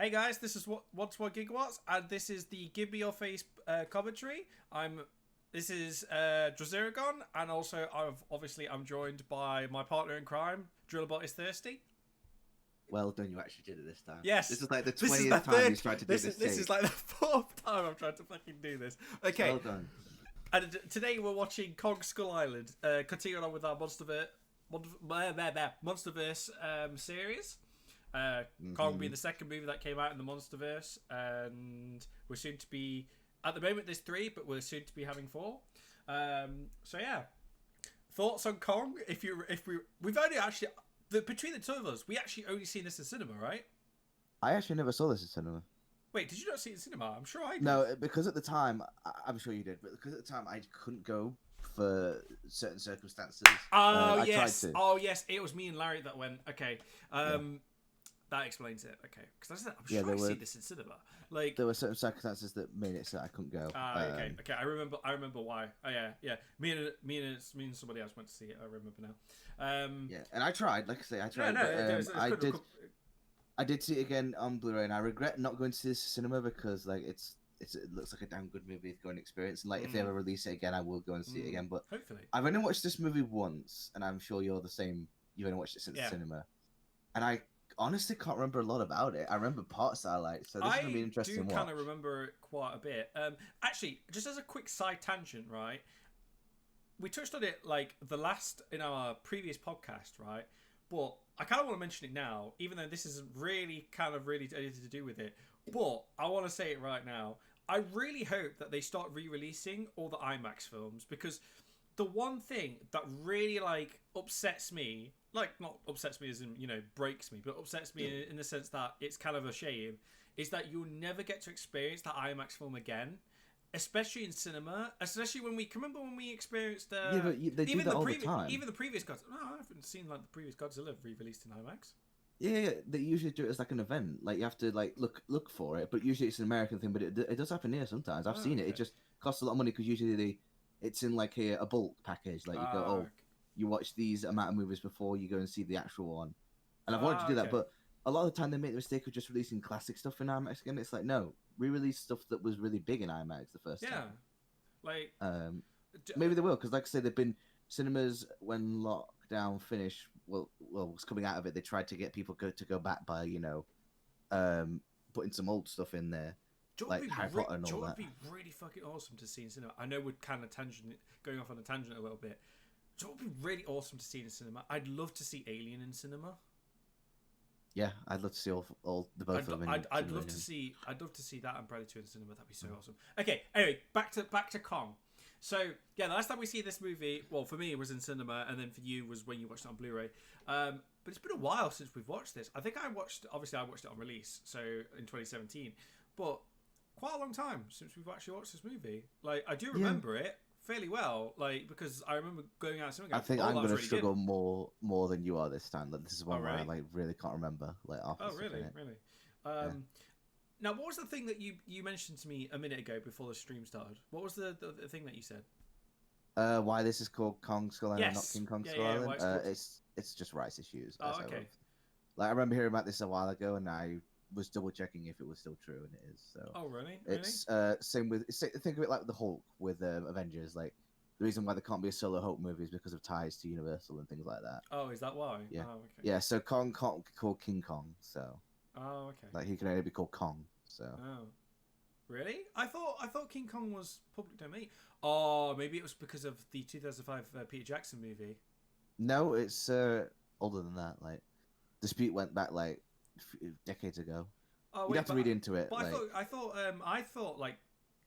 Hey guys, this is what's what gigawatts, and this is the Give Me Your Face commentary. This is Draziragon, and also I'm joined by my partner in crime, DrillerBotIsThirsty. Well done, you actually did it this time. Yes, This is like the this is 20th the time third. you've tried to do this. This is like the fourth time I've tried to fucking do this. Okay, Well done. and today we're watching Kong Skull Island. Continuing on with our Monsterverse series. Kong being the second movie that came out in the Monsterverse, and we're soon to be, at the moment there's 3, but we're soon to be having 4. So yeah, thoughts on Kong? We've only actually between the two of us, we actually only seen this in cinema, right? I actually never saw this in cinema. Wait, did you not see it in cinema? I'm sure I did. No, because at the time, I'm sure you did, but because at the time I couldn't go for certain circumstances. Oh yes, oh yes, it was me and Larry that went. Okay, that explains it. Okay, because I said I'm sure I see this in cinema. Like there were certain circumstances that made it so I couldn't go. Okay. I remember why. Oh yeah. Me and somebody else went to see it. I remember now. Yeah, and I tried. Like I say, I tried. Yeah, but, I did see it again on Blu-ray, and I regret not going to see this in cinema because like it looks like a damn good movie going experience. And like if they ever release it again, I will go and see it again. But hopefully, I've only watched this movie once, and I'm sure you're the same. You've only watched it since the cinema, and I honestly can't remember a lot about it. I remember parts that I like, so this is gonna be an interesting watch. I do kind of remember it quite a bit. Actually, just as a quick side tangent, right? We touched on it like in our previous podcast, right? But I kind of want to mention it now, even though this isn't really anything to do with it. But I want to say it right now. I really hope that they start re-releasing all the IMAX films, because the one thing that really like upsets me, like not upsets me as in, breaks me, but upsets me in the sense that it's kind of a shame, is that you'll never get to experience that IMAX film again, especially in cinema. Especially when we experienced but they do that all the time. Even the previous Godzilla. No, I haven't seen like the previous Godzilla re-released in IMAX. Yeah, they usually do it as like an event. Like you have to like look for it, but usually it's an American thing. But it does happen here sometimes. I've seen it. It just costs a lot of money because usually it's in like a bulk package. Like you go, you watch these amount of movies before you go and see the actual one. And I've wanted to do that, but a lot of the time they make the mistake of just releasing classic stuff in IMAX again. It's like, no, re-release stuff that was really big in IMAX the first time. Like maybe they will, because like I said, they've been cinemas when lockdown finished. Well, was coming out of it. They tried to get people to go back by putting some old stuff in there, like Harry Potter and all that. It would be really fucking awesome to see in cinema. I know we're kind of going off on a tangent a little bit. It would be really awesome to see in cinema. I'd love to see Alien in cinema. Yeah, I'd love to see all the both of them. I'd love to see that and Predator in cinema. That'd be so awesome. Okay, anyway, back to Kong. So yeah, the last time we see this movie, well, for me it was in cinema, and then for you was when you watched it on Blu-ray. But it's been a while since we've watched this. I think I watched it on release, so in 2017. But quite a long time since we've actually watched this movie. Like I do remember it fairly well, like because I remember going out. I think I'm going to struggle more than you are this time. Like, this is one where I like really can't remember like off. Oh really? Now, what was the thing that you mentioned to me a minute ago before the stream started? What was the thing that you said? Why this is called Kong Skull Island, not King Kong Skull Island? It's just rights issues. Oh, okay. Like I remember hearing about this a while ago, and I was double checking if it was still true, and it is. So. Oh really? It's same with think of it like the Hulk with Avengers. Like the reason why there can't be a solo Hulk movie is because of ties to Universal and things like that. Oh, is that why? Yeah. Oh, okay. Yeah. So Kong can't be called King Kong. So. Oh, okay. Like he can only be called Kong. So. Oh, really? I thought King Kong was public domain. Oh, maybe it was because of the 2005 Peter Jackson movie. No, it's older than that. Like, dispute went back like decades ago. Oh, you'd have to read into it. But like... I thought like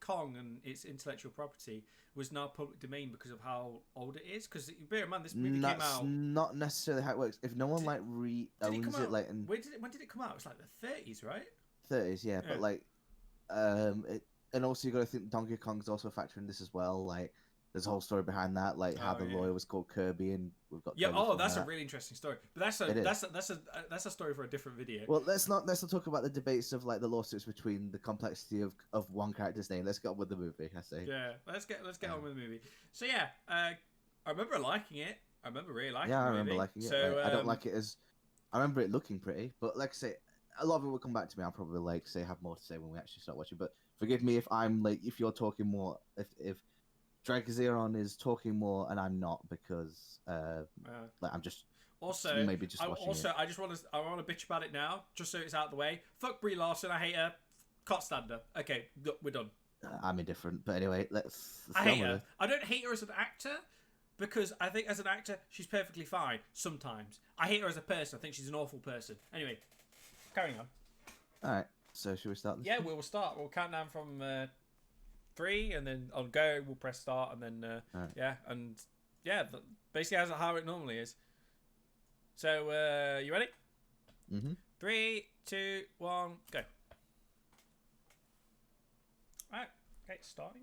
Kong and its intellectual property was now public domain because of how old it is. Because bear in mind, this movie came out. That's not necessarily how it works. If no one owns it, like, when did it come out? It was like the 30s, right? 30s, yeah. But like, and also you got to think Donkey Kong's also a factor in this as well. Like, there's a whole story behind that, like how the lawyer was called Kirby, and we've got Kirby that's a really interesting story. But that's a story for a different video. Well, let's not talk about the debates of like the lawsuits between the complexity of one character's name. Let's get on with the movie. I say. Yeah, let's get on with the movie. So yeah, I remember liking it. I remember really liking it. Yeah, I remember liking it. So I don't like it as. I remember it looking pretty, but like I say, a lot of it will come back to me. I'll probably like say have more to say when we actually start watching. But forgive me if I'm like if you're talking more if Dragazeron is talking more and I'm not because like I'm just maybe just watching it. I want to bitch about it now, just so it's out of the way. Fuck Brie Larson, I hate her. Can't stand her. Okay, we're done. I'm indifferent, but anyway, let's I hate her. I don't hate her as an actor because I think as an actor she's perfectly fine sometimes. I hate her as a person. I think she's an awful person. Anyway, carrying on. All right, so should we start this? Yeah, we'll start. We'll count down from 3, and then on go we'll press start, and then right. basically how it normally is. So you ready? 3, 2, 1, go. Alright, okay, starting.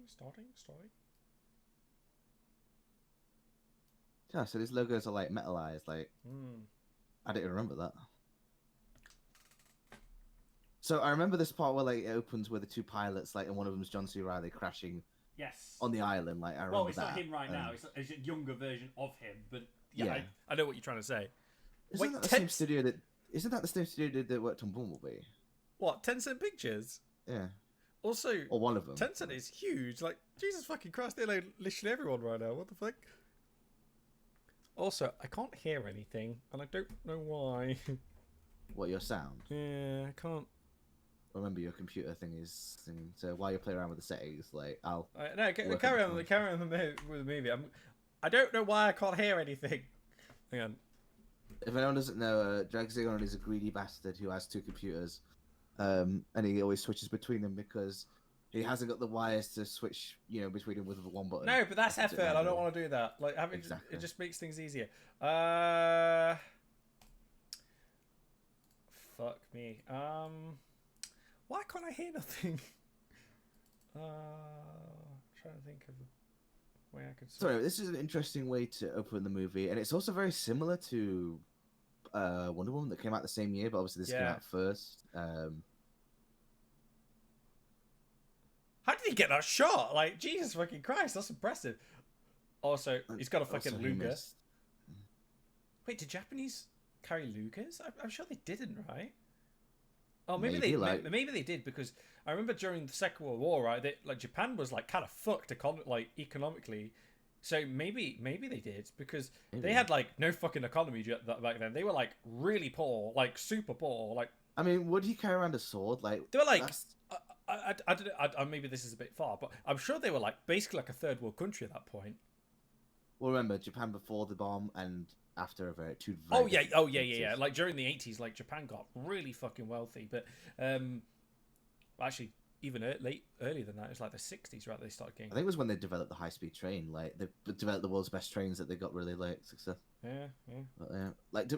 Yeah, so these logos are like metalized, like I didn't remember that. So I remember this part where like it opens with the 2 pilots, like, and one of them is John C. Reilly crashing. Yes. On the island, like I remember. Well, it's not him right now. It's a younger version of him, but yeah. I know what you're trying to say. Isn't that the same studio that? Isn't that the same studio that worked on Bumblebee? What, Tencent Pictures? Yeah. Also, or one of them. Tencent is huge. Like, Jesus fucking Christ, they own literally everyone right now. What the fuck? Also, I can't hear anything, and I don't know why. What, your sound? Yeah, I can't. Remember, your computer thing is thing. So while you're playing around with the settings, like I'll. Carry on with the movie. I don't know why I can't hear anything. Hang on. If anyone doesn't know, Dragazeron is a greedy bastard who has 2 computers, and he always switches between them because he hasn't got the wires to switch, between them with one button. No, but that's effort. I don't want to do that. Like it just makes things easier. Fuck me. Why can't I hear nothing? Trying to think of a way I could. Sorry, this is an interesting way to open the movie, and it's also very similar to Wonder Woman that came out the same year, but obviously this came out first. How did he get that shot? Like, Jesus fucking Christ, that's impressive. Also, he's got a fucking Luger. Wait, did Japanese carry Lugers? I'm sure they didn't, right? Oh, maybe they did, because I remember during the Second World War, right? Japan was like kind of fucked economically, so maybe they did, because they had like no fucking economy back then. They were like really poor, like super poor. Like, I mean, would he carry around a sword? Like, they were like, I don't know. Maybe this is a bit far, but I'm sure they were like basically like a third world country at that point. Well, remember Japan before the bomb and after a very yeah. Like during the 80s, like Japan got really fucking wealthy, but actually even earlier than that, it was like the 60s, right? They started getting. I think it was when they developed the high-speed train. Like they developed the world's best trains that they got really like success. Yeah. But, yeah. Like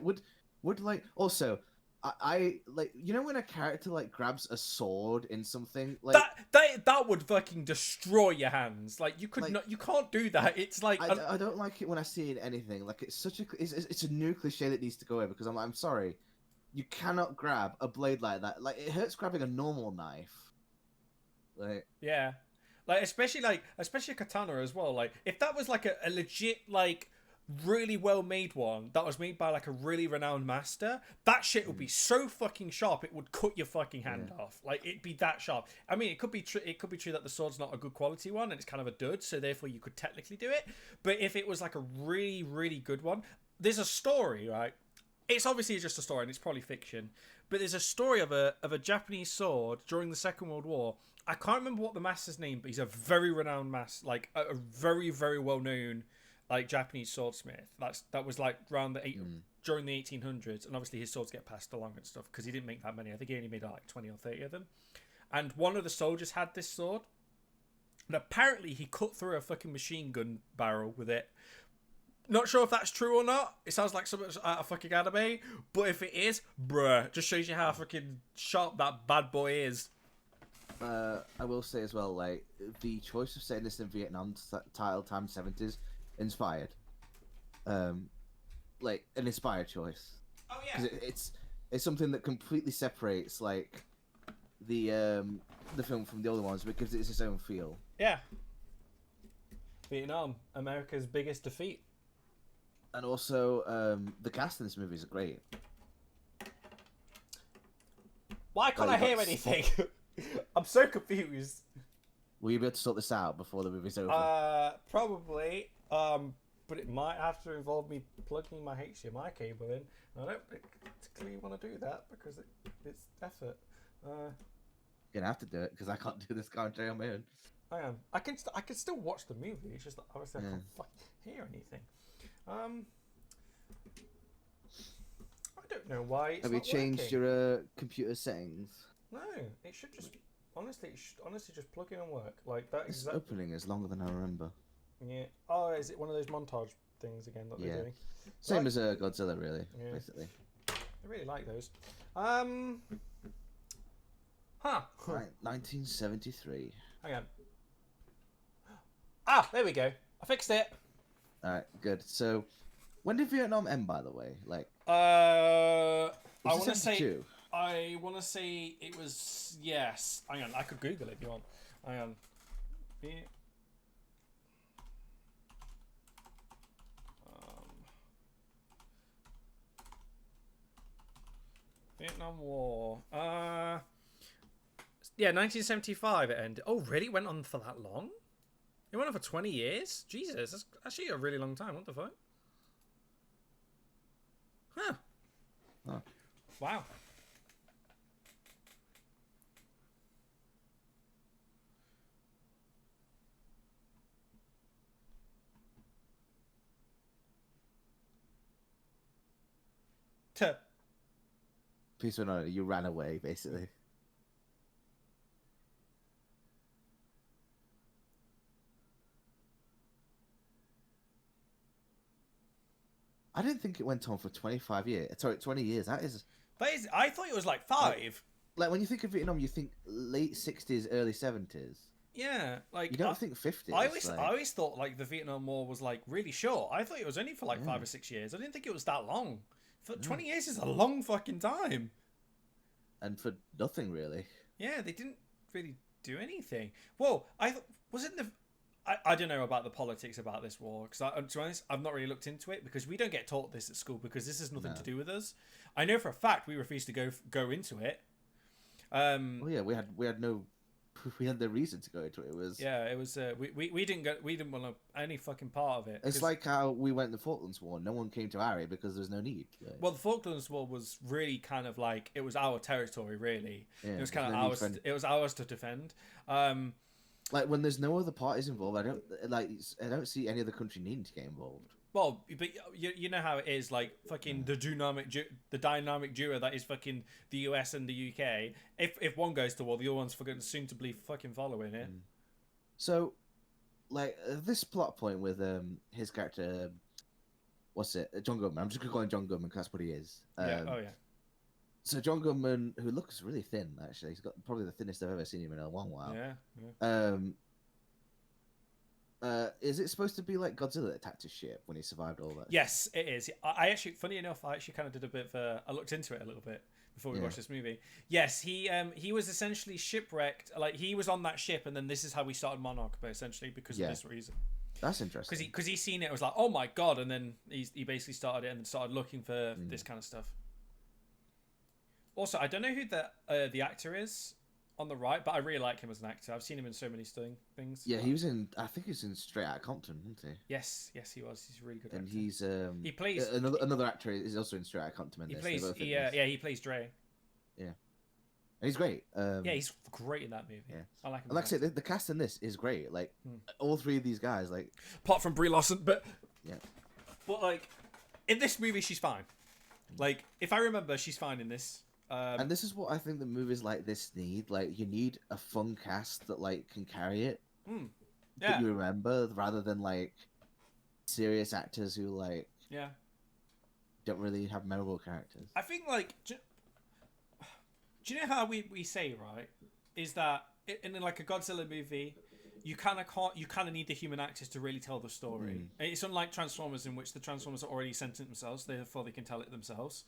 would like also. I like when a character like grabs a sword in something like that would fucking destroy your hands. Like you could not, you can't do that. It's like I don't like it when I see it in anything. Like it's such it's a new cliche that needs to go away because I'm sorry, you cannot grab a blade like that. Like it hurts grabbing a normal knife. Like yeah, like especially a katana as well. Like if that was like a legit like. Really well made one that was made by like a really renowned master, that shit would be so fucking sharp it would cut your fucking hand off. Like it'd be that sharp. I mean, it could be true that the sword's not a good quality one and it's kind of a dud, so therefore you could technically do it. But if it was like a really really good one, there's a story, right? It's obviously just a story and it's probably fiction, but there's a story of a Japanese sword during the Second World War. I can't remember what the master's name, but he's a very renowned master, like a very very well known like Japanese swordsmith. That was like around during the 1800s, and obviously his swords get passed along and stuff because he didn't make that many. I think he only made like 20 or 30 of them. And one of the soldiers had this sword, and apparently he cut through a fucking machine gun barrel with it. Not sure if that's true or not. It sounds like something out of fucking anime, but if it is, bruh, just shows you how fucking sharp that bad boy is. I will say as well, like the choice of setting this in Vietnam title time 70s. Inspired, like an inspired choice. Oh yeah, because it's something that completely separates like the film from the other ones because it's its own feel. Yeah, Vietnam, America's biggest defeat, and also the cast in this movie is great. Why can't Like, I you hear got anything? I'm so confused. Will you be able to sort this out before the movie's over? Probably. But it might have to involve me plugging my HDMI cable in. I don't particularly want to do that because it's effort. You're gonna have to do it because I can't do this commentary on my own. I can still watch the movie. It's just that obviously I can't fucking hear anything. I don't know why it's Have you not changed working. your computer settings? No, it should just honestly just plug in and work like that. This opening is longer than I remember. Yeah. Oh, is it one of those montage things again that they're doing? Same as Godzilla, really. Yeah. Basically. I really like those. Huh. Right, 1973. Hang on. Ah, there we go. I fixed it. All right, good. So, when did Vietnam end, by the way? Like, I want to 72? I want to say it was yes. Hang on, I could Google it if you want. Hang on. Vietnam War. Yeah, 1975 it ended. Oh, really? It went on for that long? It went on for 20 years? Jesus, that's actually a really long time. What the fuck? Huh. Huh. Wow. Peace or no, you ran away, basically. I didn't think it went on for 25 years. Sorry, 20 years. That is... I thought it was like 5. Like when you think of Vietnam, you think late 60s, early 70s. Yeah, like you don't think 50s. I always thought like the Vietnam War was like really short. I thought it was only for like 5 or 6 years. I didn't think it was that long. For 20 years is a long fucking time. And for nothing really. Yeah, they didn't really do anything. Well, wasn't the I don't know about the politics about this war because to be honest, I've not really looked into it because we don't get taught this at school because this has nothing to do with us. I know for a fact we refused to go into it. Well, yeah, we had no reason to go into it. It was we didn't want any fucking part of it. It's like how we went in the Falklands War. No one came to our area because there's no need. Right? Well, the Falklands War was really kind of like it was our territory. Really, it was kind of ours. It was ours to defend. Like when there's no other parties involved, I don't see any other country needing to get involved. Well, but you know how it is, like fucking the dynamic duo that is fucking the US and the UK. If one goes to war, the other one's soon to be fucking following it. So, like this plot point with his character, what's it? John Goodman. I'm just gonna call him John Goodman because that's what he is. Yeah. Oh yeah. So John Goodman, who looks really thin, actually, he's got probably the thinnest I've ever seen him in a long while. Yeah. Is it supposed to be like Godzilla that attacked his ship when he survived all that? Yes, it is. I actually, funny enough, I actually kind of did a bit of I looked into it a little bit before we watched this movie. Yes, he was essentially shipwrecked. Like he was on that ship, and then this is how we started Monarch, but essentially because of this reason. That's interesting. Because he seen it, it was like, oh my god, and then he basically started it and then started looking for this kind of stuff. Also, I don't know who the actor is on the right, but I really like him as an actor. I've seen him in so many things. Yeah, he was in. I think he was in Straight Outta Compton, wasn't he? Yes, he was. He's a really good actor. And he's he plays another actor is also in Straight Outta Compton. He plays Dre. Yeah, and he's great. Yeah, he's great in that movie. Yeah, I like him. And like I said, the cast in this is great. Like all three of these guys, like apart from Brie Larson, but like in this movie, she's fine. Like if I remember, she's fine in this. And this is what I think the movies like this need. Like, you need a fun cast that like can carry it. That you remember, rather than like serious actors who like don't really have memorable characters. I think like, do you know how we say right? Is that in like a Godzilla movie, you kind of need the human actors to really tell the story. It's unlike Transformers, in which the Transformers are already sentient themselves, therefore they can tell it themselves.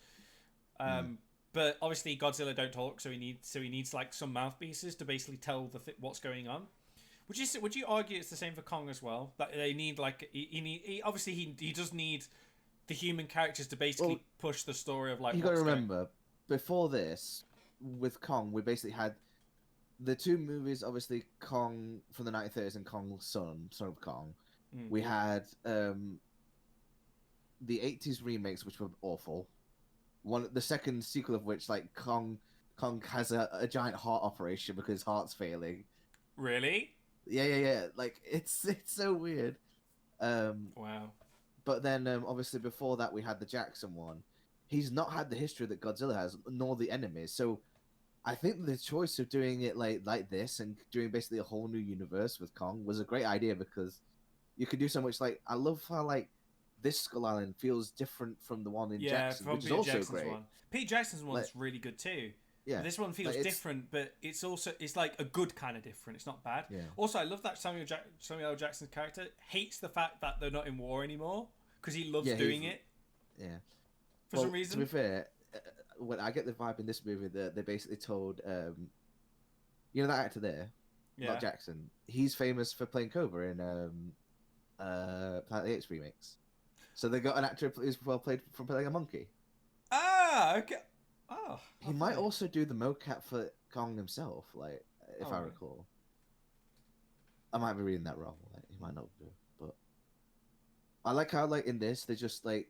But obviously Godzilla don't talk, so he needs like some mouthpieces to basically tell what's going on. Would you argue it's the same for Kong as well? That they need like he does need the human characters to basically push the story of like. You got to remember, before this, with Kong, we basically had the two movies, obviously Kong from the 1930s and Kong Son of Kong. We had the 80s remakes, which were awful. The second sequel of which, like Kong has a giant heart operation because his heart's failing. Really? Yeah. Like it's so weird. Wow. But then obviously before that we had the Jackson one. He's not had the history that Godzilla has, nor the enemies. So I think the choice of doing it like this and doing basically a whole new universe with Kong was a great idea because you could do so much. Like I love how like this Skull Island feels different from the one in Jackson, which is also Jackson's great. one. Peter Jackson's one's really good too. Yeah, this one feels different, but it's like a good kind of different. It's not bad. Yeah. Also, I love that Samuel L. Jackson's character hates the fact that they're not in war anymore because he loves doing it. Yeah. For some reason. To be fair, when I get the vibe in this movie that they basically told, you know that actor there, not Jackson. He's famous for playing Cobra in Planet of the Apes remakes. So they got an actor who's well played from playing a monkey. Ah, okay. Oh, he might also do the mocap for Kong himself, like if I recall. I might be reading that wrong. Like, he might not do, but I like how like in this they just like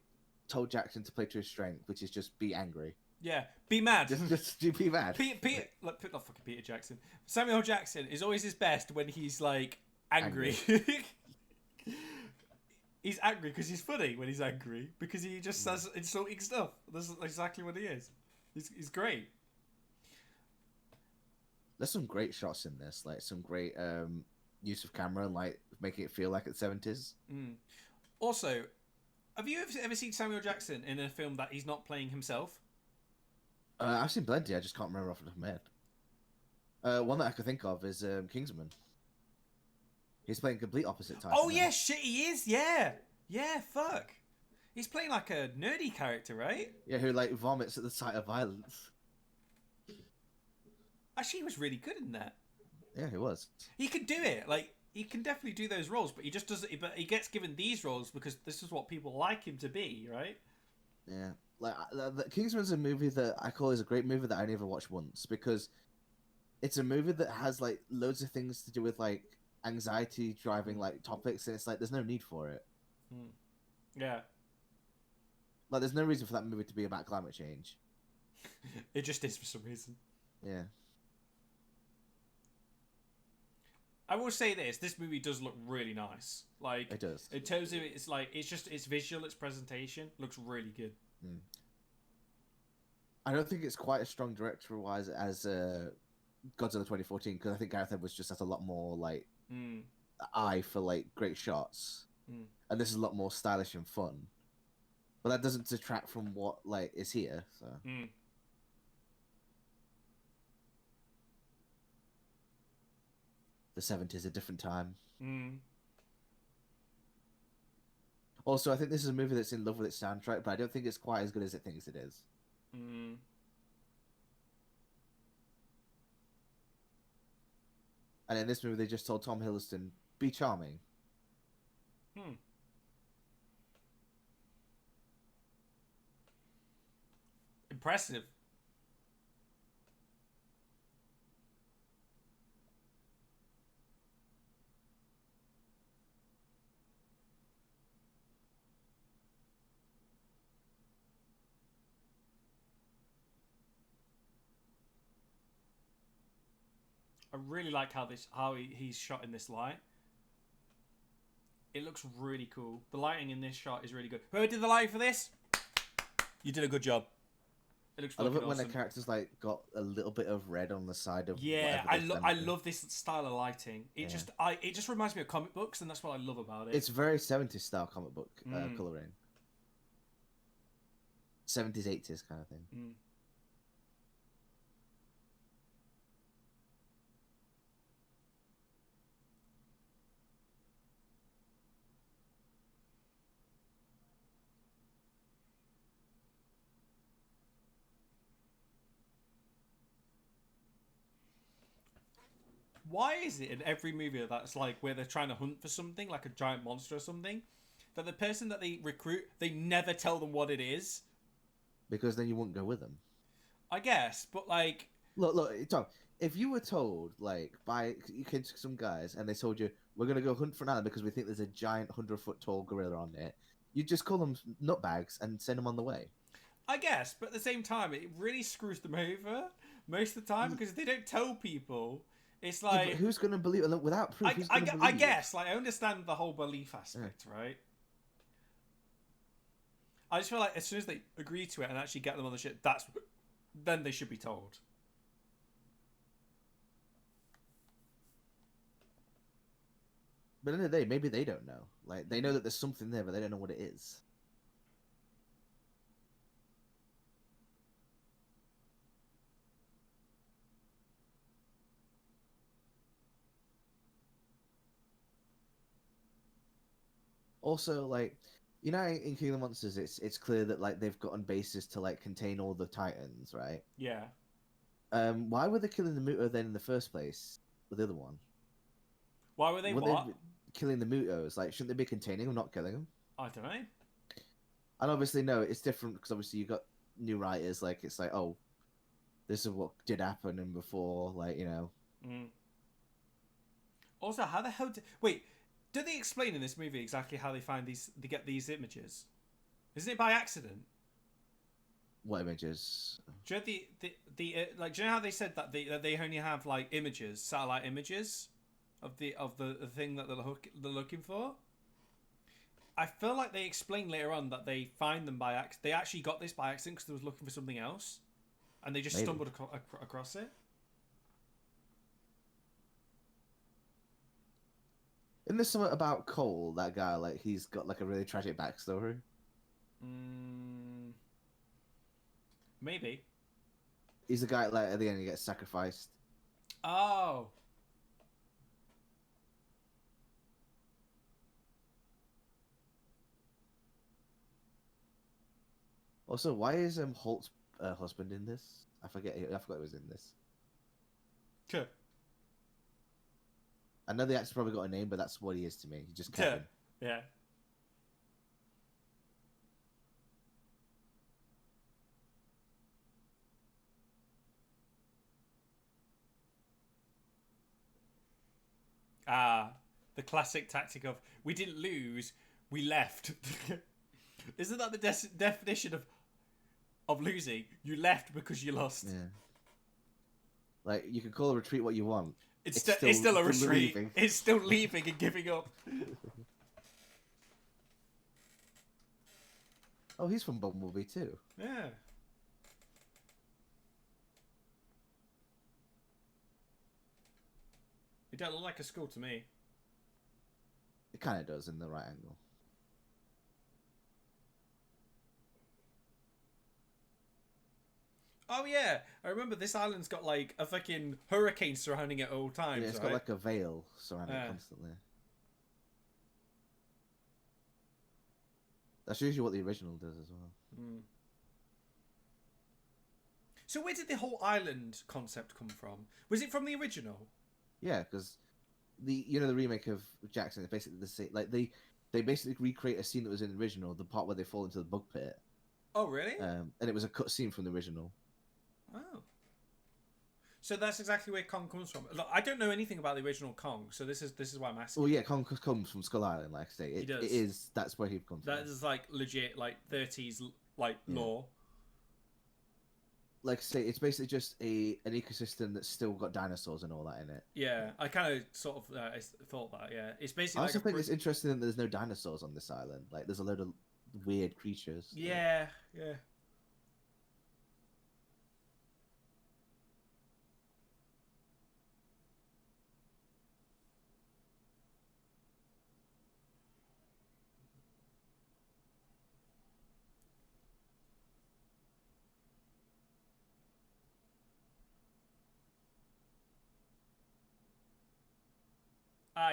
told Jackson to play to his strength, which is just be angry. Yeah, be mad. Just be mad. Not fucking Peter Jackson. Samuel Jackson is always his best when he's like angry. He's angry because he's funny when he's angry because he just says insulting stuff. That's exactly what he is. He's great. There's some great shots in this, like some great use of camera and like making it feel like it's 70s. Also, have you ever seen Samuel Jackson in a film that he's not playing himself? I've seen plenty. I just can't remember off the top of my head. One that I could think of is Kingsman. He's playing complete opposite type. Oh yeah, shit, he is. Yeah, fuck. He's playing like a nerdy character, right? Yeah, who like vomits at the sight of violence. Actually, he was really good in that. Yeah, he was. He could do it. Like, he can definitely do those roles, but he just doesn't. But he gets given these roles because this is what people like him to be, right? Yeah, like Kingsman's a movie that I call is a great movie that I never watched once because it's a movie that has like loads of things to do with like anxiety driving like topics, and it's like there's no need for it. Yeah. Like, there's no reason for that movie to be about climate change. It just is for some reason. Yeah. I will say this movie does look really nice. Like, it does. In terms of it's like, it's visual, its presentation looks really good. I don't think it's quite as strong director-wise as Godzilla 2014 because I think Gareth Edwards just has a lot more like eye for like great shots, and this is a lot more stylish and fun. But that doesn't detract from what like is here. So. The 70s, a different time. Also, I think this is a movie that's in love with its soundtrack, but I don't think it's quite as good as it thinks it is. And in this movie, they just told Tom Hiddleston, be charming. Impressive. I really like how he's shot in this light. It looks really cool. The lighting in this shot is really good. Whoever did the lighting for this, you did a good job. It looks. I love it awesome. when the characters like got a little bit of red on the side of. Yeah, I love this style of lighting. It just reminds me of comic books, and that's what I love about it. It's very 70s style comic book coloring. 70s, 80s kind of thing. Why is it in every movie that's like where they're trying to hunt for something, like a giant monster or something, that the person that they recruit, they never tell them what it is? Because then you wouldn't go with them. I guess, but like, Look, Tom. If you were told, like, by you came to some guys and they told you we're gonna go hunt for an island because we think there's a giant 100-foot tall gorilla on it, you'd just call them nutbags and send them on the way. I guess, but at the same time, it really screws them over most of the time because if they don't tell people, it's Yeah, like but who's gonna believe without proof? Who's gonna I believe? guess, like, I understand the whole belief aspect, right? I just feel like as soon as they agree to it and actually get them on the ship, then they should be told. But at the end of the day, maybe they don't know. Like they know that there's something there, but they don't know what it is. Also, like, you know, in King of the Monsters, it's clear that like they've gotten bases to like contain all the Titans, right? Yeah. Why were they killing the Muto then in the first place with the other one? Why were they what? Killing the Mutos? Like, shouldn't they be containing them, not killing them? I don't know. And obviously, no, it's different because obviously you got new writers. Like, it's like, oh, this is what did happen and before, like, you know. Mm. Also, how the hell wait? Do they explain in this movie exactly how they get these images? Isn't it by accident? What images? Do you know like? Do you know how they said that they only have like images, satellite images, of the thing that they're looking for? I feel like they explain later on that they find them by accident. They actually got this by accident because they was looking for something else, and they just stumbled across it. Isn't there something about Cole, that guy? Like, he's got like a really tragic backstory. Maybe. He's the guy like at the end he gets sacrificed. Oh. Also, why is Holt's husband in this? I forgot he was in this. Sure. I know the actor's probably got a name, but that's what he is to me. He's just Kevin. Yeah. The classic tactic of we didn't lose, we left. Isn't that the definition of losing? You left because you lost. Yeah. Like, you can call a retreat what you want. It's still a retreat. Leaving. It's still leaving and giving up. Oh, he's from Bumblebee too. Yeah. It don't look like a school to me. It kind of does in the right angle. Oh yeah, I remember this island's got like a fucking hurricane surrounding it at all times. Yeah, it's right? got like a veil surrounding it constantly. That's usually what the original does as well. Mm. So where did the whole island concept come from? Was it from the original? Yeah, because the remake of Jackson is basically the same. Like they basically recreate a scene that was in the original, the part where they fall into the bug pit. Oh really? And it was a cut scene from the original. Oh. So that's exactly where Kong comes from. Look, I don't know anything about the original Kong, so this is why I'm asking. Well, yeah, Kong comes from Skull Island, like I say. It is. That's where he comes from. That is like legit, like 30s, like lore. Like I say, it's basically just an ecosystem that's still got dinosaurs and all that in it. Yeah, I kind of sort of thought that. Yeah, it's basically. I also think it's interesting that there's no dinosaurs on this island. Like, there's a load of weird creatures. Yeah, yeah.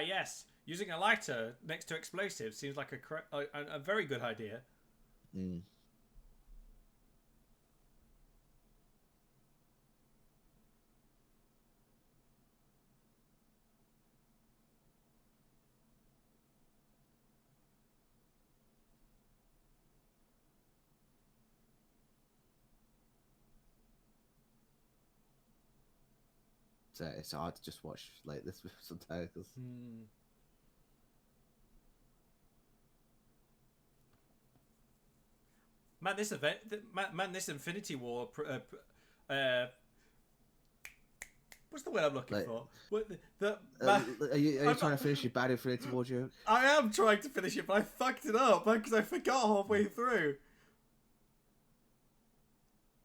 Yes. Using a lighter next to explosives seems like a very good idea. Mm. it's hard to just watch like this sometimes. Man, this event, this Infinity War. What's the word I'm looking for? What are you trying to finish your bad Infinity War joke? I am trying to finish it, but I fucked it up because I forgot halfway through.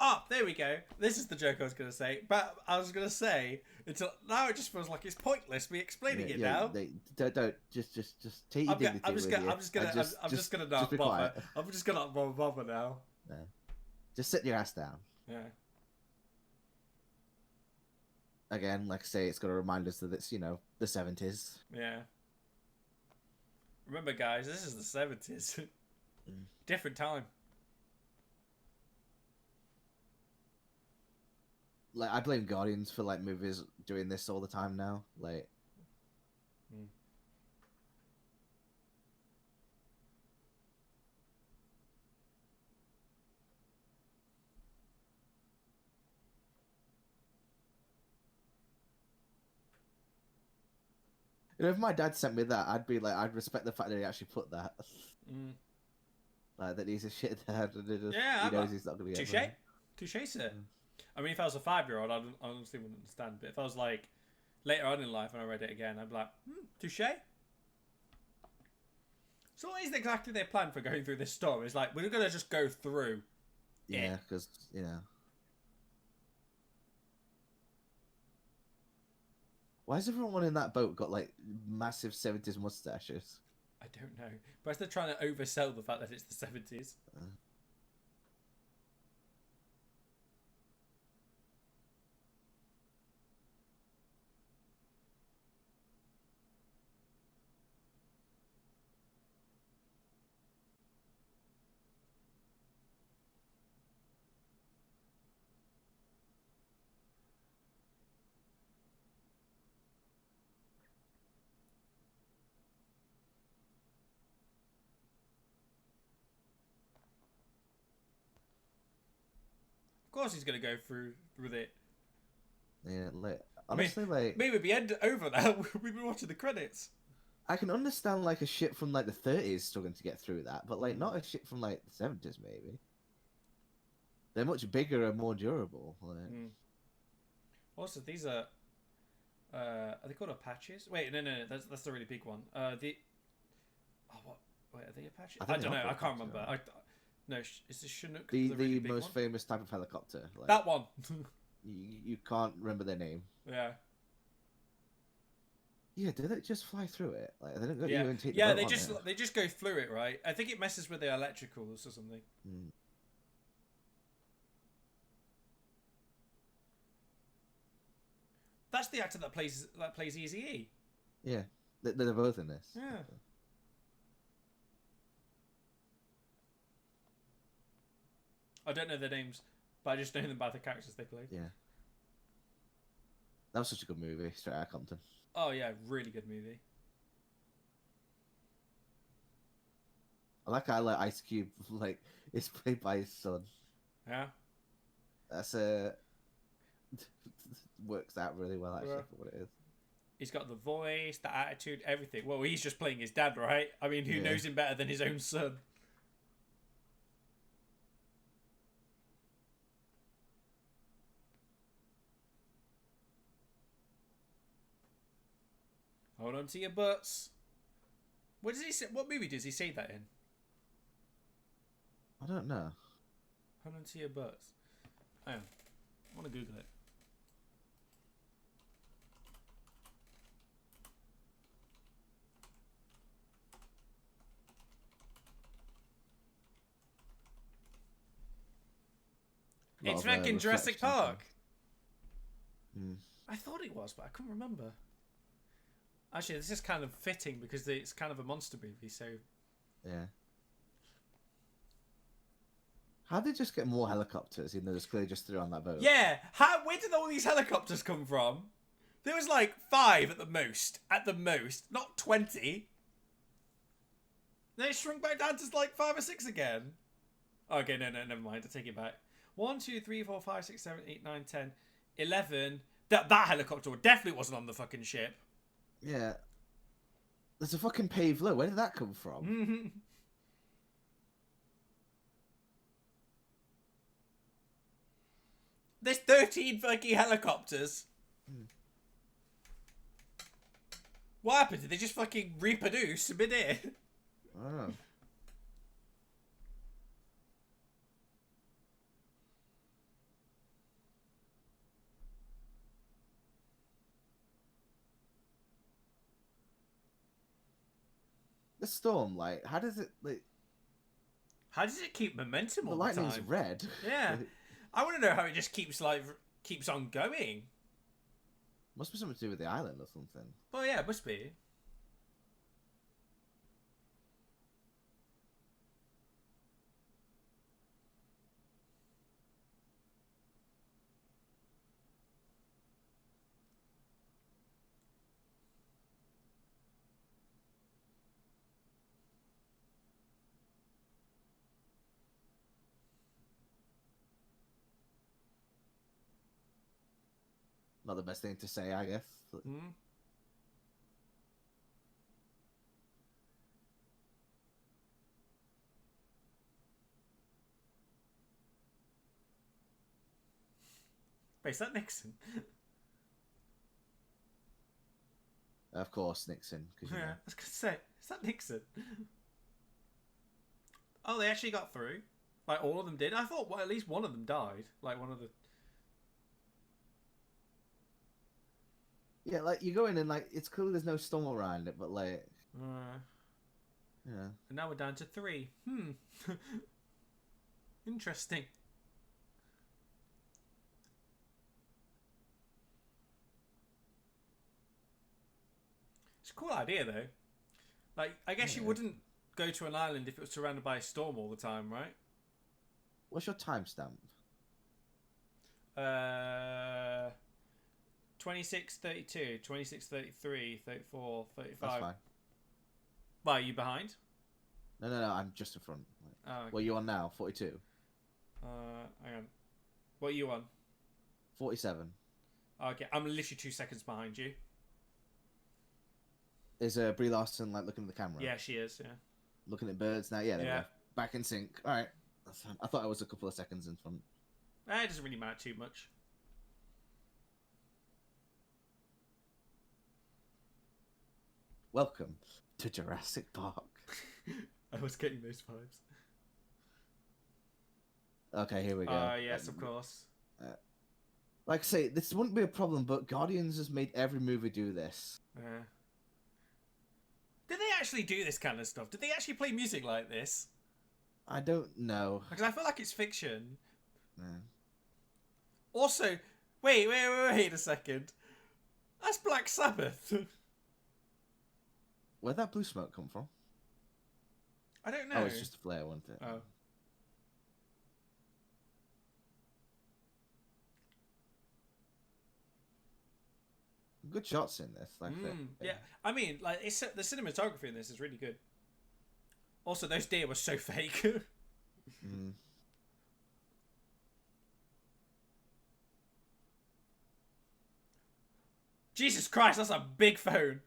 Oh, there we go. This is the joke I was going to say. But I was going to say, until now it just feels like it's pointless me explaining it now. Don't just take your dignity I'm just gonna not bother. I'm just gonna not bother now. No. Just sit your ass down. Yeah. Again, like I say, it's got to remind us that it's, the 70s. Yeah. Remember, guys, this is the 70s. Different time. Like, I blame Guardians for, like, movies doing this all the time now. Like... if my dad sent me that, I'd be like, I'd respect the fact that he actually put that. Like, that he's a shit dad, and he knows he's not going to get Touché, sir. I mean, if I was a 5-year-old, I honestly wouldn't understand. But if I was like later on in life and I read it again, I'd be like, touché. So what is exactly their plan for going through this storm? It's like, we're going to just go through. Yeah, because, Why has everyone in that boat got, like, massive 70s mustaches? I don't know. Perhaps they're trying to oversell the fact that it's the 70s. Of course he's going to go through with it. Yeah, like, honestly, maybe it'd be over now. We've been watching the credits. I can understand, like, a ship from, like, the 30s struggling to get through that, but, like, not a ship from, like, the 70s, maybe. They're much bigger and more durable. Like... Also, these are they called Apaches? Wait, no, that's the really big one. What? Wait, are they Apaches? I don't know. I can't remember. No, is this Chinook the really most famous type of helicopter? Like, that one. you can't remember their name. Yeah. Yeah, do they just fly through it? Like, they don't even take the boat they just go through it, right? I think it messes with the electricals or something. That's the actor that plays Eazy-E. Yeah, they're both in this. Yeah. I don't know their names, but I just know them by the characters they played. Yeah. That was such a good movie, straight out of Compton. Oh yeah, really good movie. I like how Ice Cube is played by his son. Yeah. That's works out really well actually for what it is. He's got the voice, the attitude, everything. Well, he's just playing his dad, right? I mean, who knows him better than his own son? Hold on to your butts. What does he say? What movie does he say that in? I don't know. Hold on to your butts. I want to Google it. It's fucking Jurassic Park. I thought it was, but I couldn't remember. Actually, this is kind of fitting because it's kind of a monster movie, so... Yeah. How'd they just get more helicopters, even though there's clearly just 3 on that boat? Yeah! Where did all these helicopters come from? There was like 5 at the most. At the most. Not 20. They shrunk back down to like 5 or 6 again. Okay, no, never mind. I take it back. 1, 2, 3, 4, 5, 6, 7, 8, 9, 10, 11, That helicopter definitely wasn't on the fucking ship. Yeah. There's a fucking paved look. Where did that come from? There's 13 fucking helicopters. What happened? Did they just fucking reproduce mid-air? Oh. The storm light, how does it like? How does it keep momentum The all the lightning's time? red. Yeah, I want to know how it just keeps on going. Must be something to do with the island or something. Well, yeah, it must be. Not the best thing to say, I guess. Hmm. Wait, is that Nixon? Of course, Nixon. Cause, Yeah, I was gonna say, is that Nixon? Oh, they actually got through. Like all of them did. I thought at least one of them died. Like one of the. Yeah, like you go in and like it's cool. There's no storm around it, but like, yeah. And now we're down to 3. Interesting. It's a cool idea though. Like I guess you wouldn't go to an island if it was surrounded by a storm all the time, right? What's your timestamp? 26, 32, 26, 33, 34, 35. That's fine. Why, are you behind? No, I'm just in front. Oh, okay. What are you on now? 42? Hang on. What are you on? 47. Okay, I'm literally 2 seconds behind you. Is Brie Larson like looking at the camera? Yeah, she is, yeah. Looking at birds now? Yeah, there we Yeah. go. Back in sync. Alright. That's fine. I thought I was a couple of seconds in front. It doesn't really matter too much. Welcome to Jurassic Park. I was getting those vibes. Okay, here we go. Yes, of course. Like I say, this wouldn't be a problem, but Guardians has made every movie do this. Yeah. Did they actually do this kind of stuff? Did they actually play music like this? I don't know. Because I feel like it's fiction. Yeah. Also, wait a second. That's Black Sabbath. Where'd that blue smoke come from? I don't know. Oh, it's just a flare, wasn't it? Oh. Good shots in this. Like yeah, I mean, like the cinematography in this is really good. Also, those deer were so fake. Jesus Christ, that's a big phone.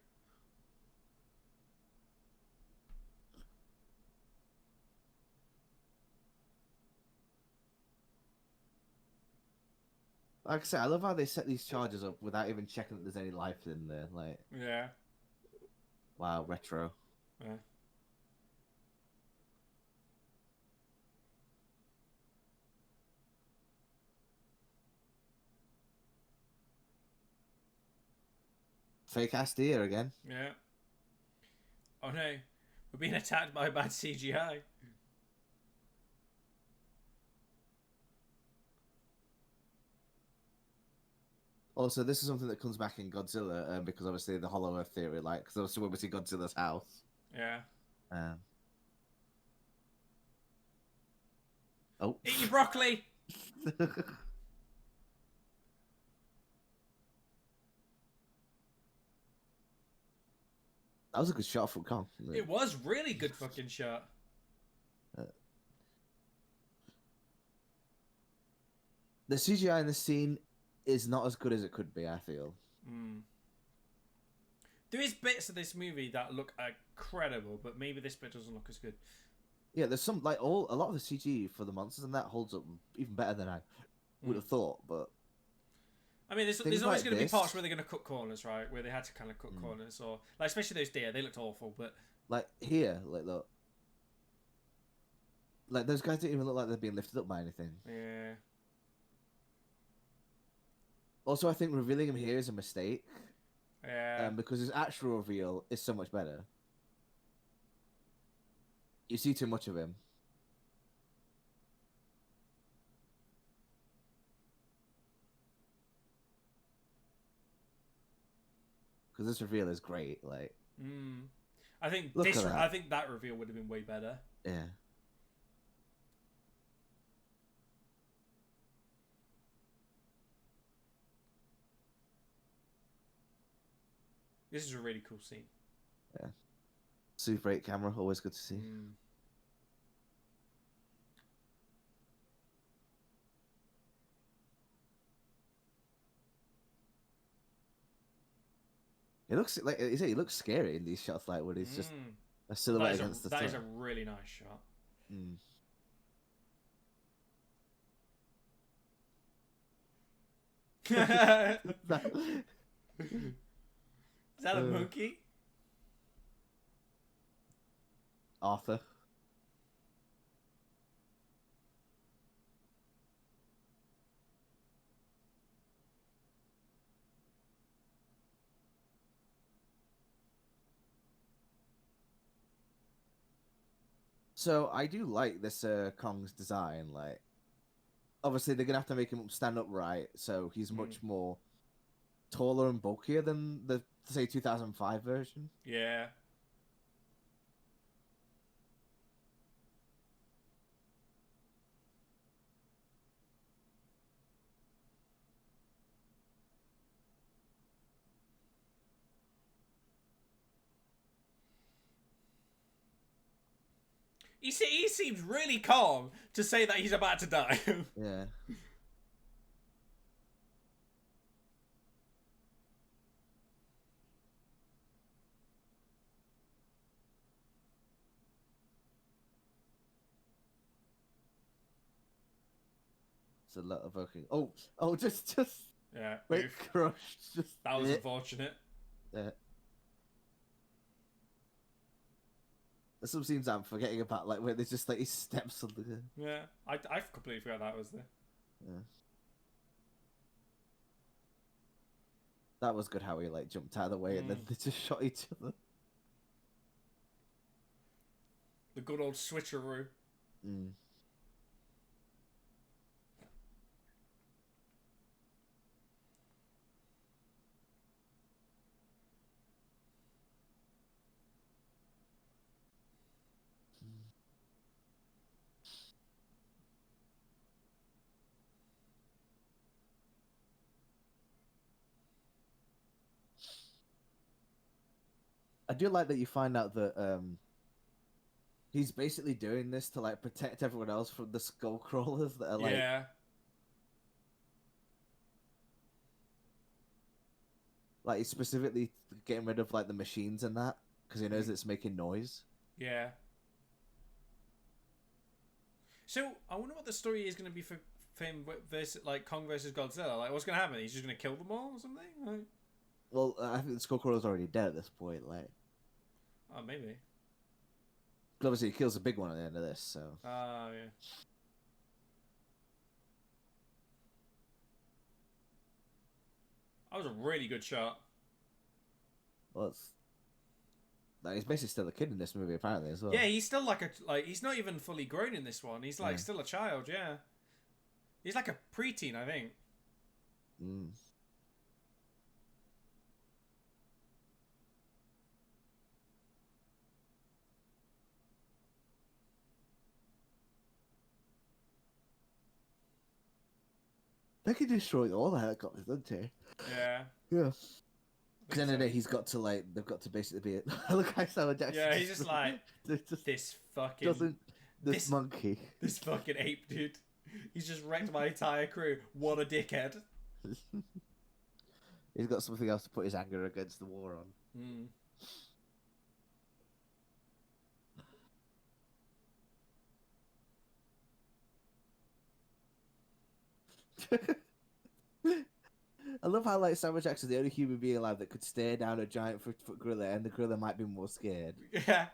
Like I said, I love how they set these charges up without even checking that there's any life in there. Like, Yeah. wow, retro. Yeah. Fake ass deer again. Yeah. Oh no, we're being attacked by bad CGI. Also, this is something that comes back in Godzilla because obviously the Hollow Earth theory, like, because obviously when we see Godzilla's house. Yeah. Oh. Eat your broccoli. That was a good shot from Kong. It was really good fucking shot. The CGI in this scene is not as good as it could be. I feel. Mm. There is bits of this movie that look incredible, but maybe this bit doesn't look as good. Yeah, there's some a lot of the CG for the monsters and that holds up even better than I would have thought. But I mean, there's always going to be parts where they're going to cut corners, right? Where they had to kind of cut corners, or like especially those deer, they looked awful. But like here, like look, like those guys don't even look like they're being lifted up by anything. Yeah. Also, I think revealing him here is a mistake. Yeah. Because his actual reveal is so much better. You see too much of him. Because this reveal is great. Like, I think I think that reveal would have been way better. Yeah. This is a really cool scene. Yeah. Super 8 camera, always good to see. It looks like he looks scary in these shots, like when he's just a silhouette against the sun. That is a really nice shot. Is that a monkey? Arthur. So I do like this Kong's design. Like, obviously they're gonna have to make him stand upright, so he's much more taller and bulkier than the say 2005 version. Yeah. He seems really calm to say that he's about to die. Yeah. It's a lot of evoking. Oh, just yeah. wait, crushed. Just that was unfortunate. Yeah. There's some scenes I'm forgetting about, like where there's just like he steps on the. Yeah, I completely forgot that was there. Yeah. That was good how he like jumped out of the way and then they just shot each other. The good old switcheroo. I do like that you find out that he's basically doing this to like protect everyone else from the skull crawlers that are like like he's specifically getting rid of like the machines and that because he knows it's making noise. Yeah. So I wonder what the story is going to be for him versus like Kong versus Godzilla. Like, what's going to happen? He's just going to kill them all or something? Like... Well, I think the skull crawler's already dead at this point. Like, oh, maybe. Obviously, he kills a big one at the end of this. So. Oh yeah. That was a really good shot. Well, it's... like, he's basically still a kid in this movie, apparently, as well. Yeah, he's still like he's not even fully grown in this one. He's like still a child. Yeah. He's like a preteen, I think. They can destroy all the helicopters, don't they? Yeah. Yeah. Because then he's got to like they've got to basically be look how Samuel Jackson. Yeah, he's just like this fucking monkey. This fucking ape, dude. He's just wrecked my entire crew. What a dickhead. He's got something else to put his anger against the war on. Mm. I love how like Samuel Jackson's the only human being alive that could stare down a giant foot gorilla, and the gorilla might be more scared. Yeah.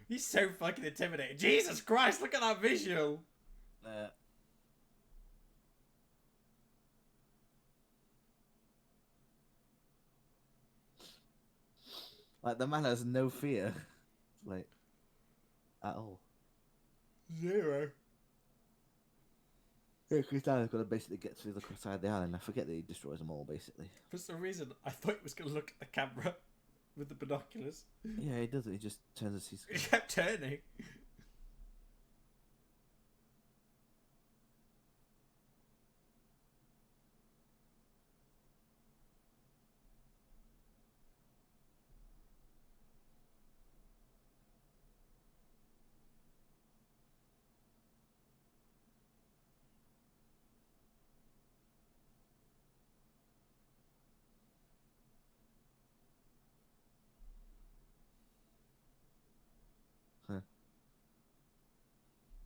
He's so fucking intimidating. Jesus Christ, look at that visual. Like the man has no fear, like at all. Zero. Yeah, Chris Dyer's got to basically get through the side of the island. I forget that he destroys them all, basically. For some reason, I thought he was going to look at the camera with the binoculars. Yeah, he doesn't. He just turns his He kept turning. Huh.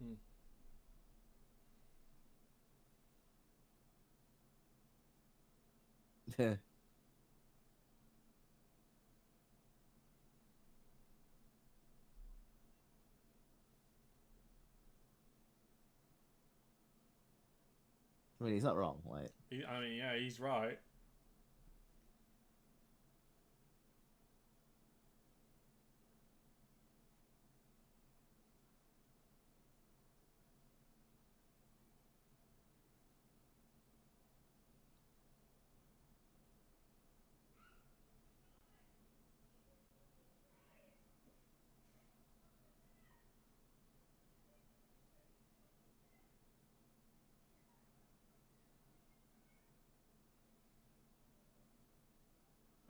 Hmm. Yeah. I mean, he's not wrong. Like, I mean, yeah, he's right.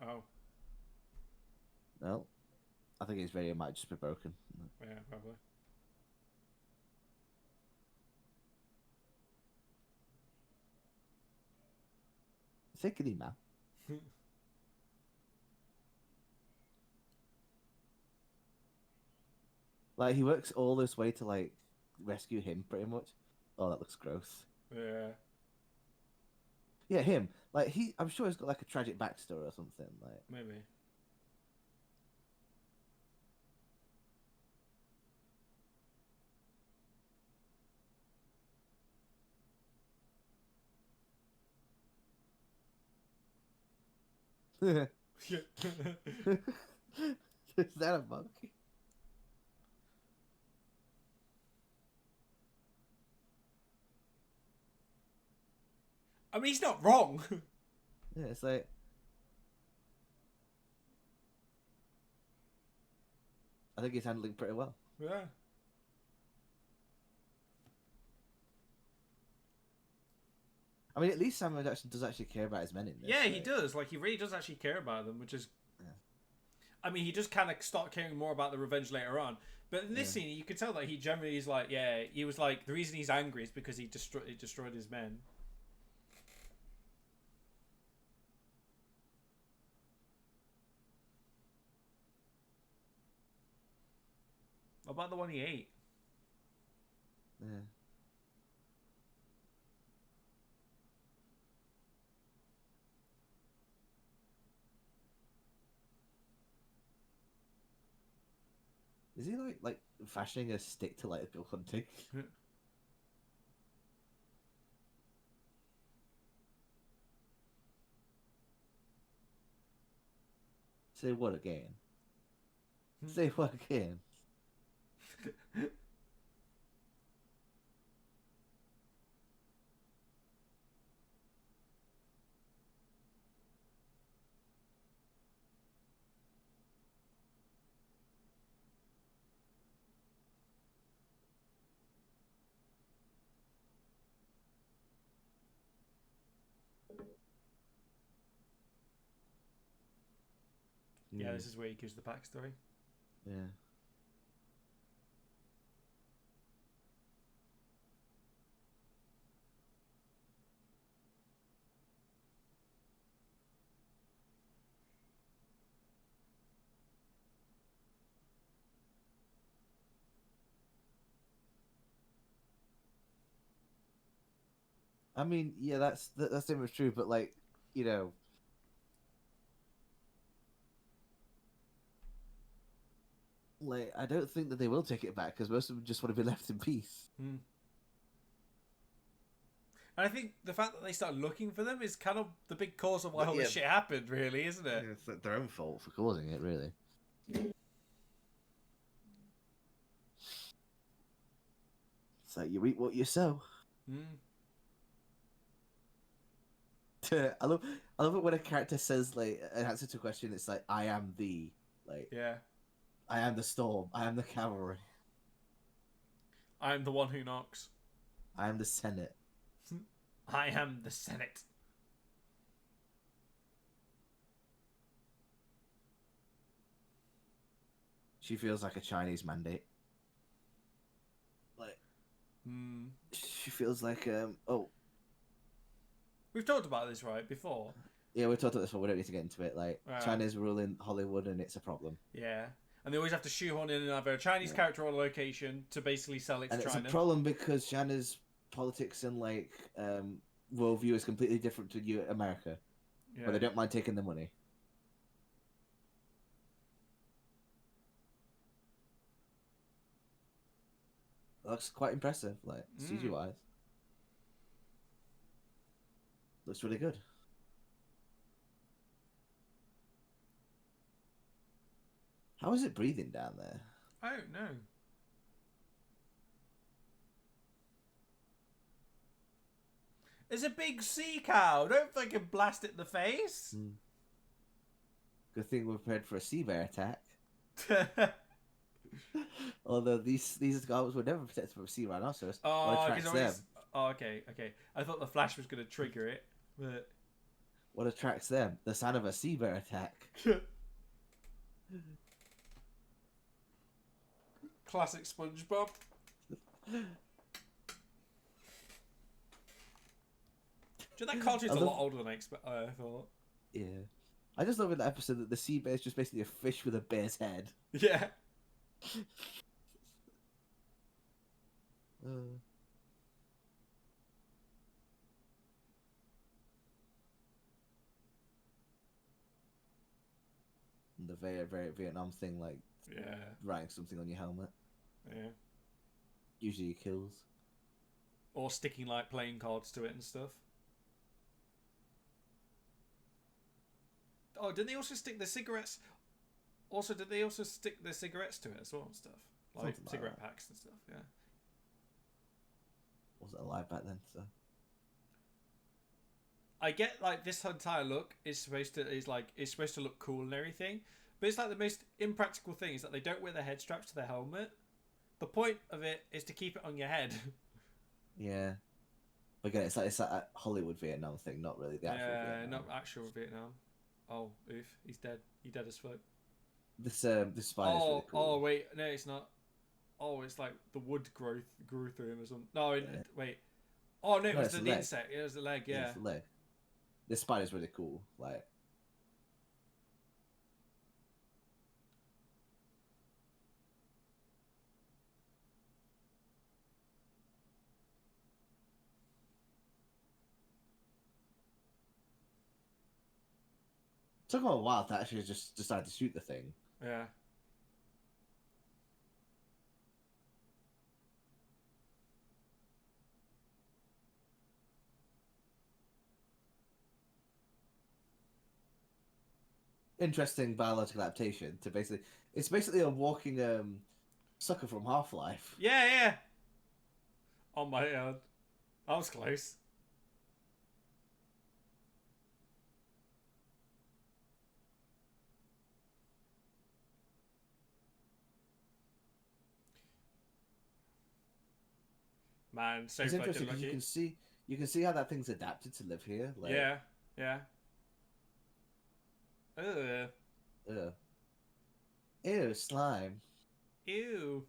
Oh, no, I think his radio might just be broken. yeah, probably. Take it, man. Like, he works all this way to like rescue him, pretty much. Oh, that looks gross. Yeah. Yeah, him. Like, I'm sure he's got like a tragic backstory or something. Like, Maybe. is that a monkey? I mean, he's not wrong. Yeah, it's like. I think he's handling pretty well. Yeah. I mean, at least Samuel Jackson does actually care about his men in this. Yeah, he does. Like, he really does actually care about them, which is... Yeah. I mean, he just kind of start caring more about the revenge later on. But in this scene, you could tell that he generally is like, yeah, he was like, the reason he's angry is because he destroyed his men. What about the one he ate? Yeah. Is he like fashioning a stick to like go hunting? Say what again? Say what again? Yeah, this is where he gives the backstory. Yeah. I mean, yeah, that's pretty much true. But like, you know, like I don't think that they will take it back because most of them just want to be left in peace. And I think the fact that they started looking for them is kind of the big cause of why all this shit happened, really, isn't it? Yeah, it's like their own fault for causing it, really. It's like you reap what you sow. I love it when a character says like an answer to a question. It's like I am the I am the storm. I am the cavalry. I am the one who knocks. I am the Senate. I am the Senate. She feels like a Chinese mandate. Like, she feels like We've talked about this, right, before? Yeah, we've talked about this before. We don't need to get into it. Like, China's ruling Hollywood, and it's a problem. Yeah. And they always have to shoehorn in either a Chinese character or a location to basically sell it to China. And it's a problem because China's politics and, like, worldview is completely different to America. Yeah. But they don't mind taking the money. It looks quite impressive, like, CG-wise. Looks really good. How is it breathing down there? I don't know. There's a big sea cow. Don't fucking blast it in the face. Good thing we're prepared for a sea bear attack. Although these guys were never protected from a sea rhinoceros. Oh, attracts them? Oh, okay. I thought the Flash was going to trigger it, but what attracts them? The sound of a sea bear attack. Classic SpongeBob. That cartoon's a lot older than I thought. Yeah. I just love in that episode that the sea bear is just basically a fish with a bear's head. Yeah. The very, very Vietnam thing, like writing something on your helmet. Yeah. Usually kills. Or sticking like playing cards to it and stuff. Oh, did they also stick the cigarettes? Also, did they also stick the cigarettes to it as well and stuff? Like cigarette packs and stuff, yeah. Wasn't alive back then, so. I get like this entire look is supposed to look cool and everything, but it's like the most impractical thing is that they don't wear the head straps to their helmet. The point of it is to keep it on your head. Yeah. But again, it's like a Hollywood Vietnam thing, not really the actual Vietnam. Yeah, not actual Vietnam. Oh, oof, he's dead. He's dead as fuck. This spider's really cool. Oh, wait, no, it's not. Oh, it's like the wood grew through him or something. No, wait. Oh, no, it was the insect. It was the leg, yeah. It's the leg. This spider's really cool, like. It took a while to actually just decide to shoot the thing. Yeah. Interesting biological adaptation to it's basically a walking sucker from Half-Life. Yeah. Oh my god. That was close. Man, so it's fucking interesting lucky. You can see how that thing's adapted to live here. Like, yeah. Ew, slime. Ew.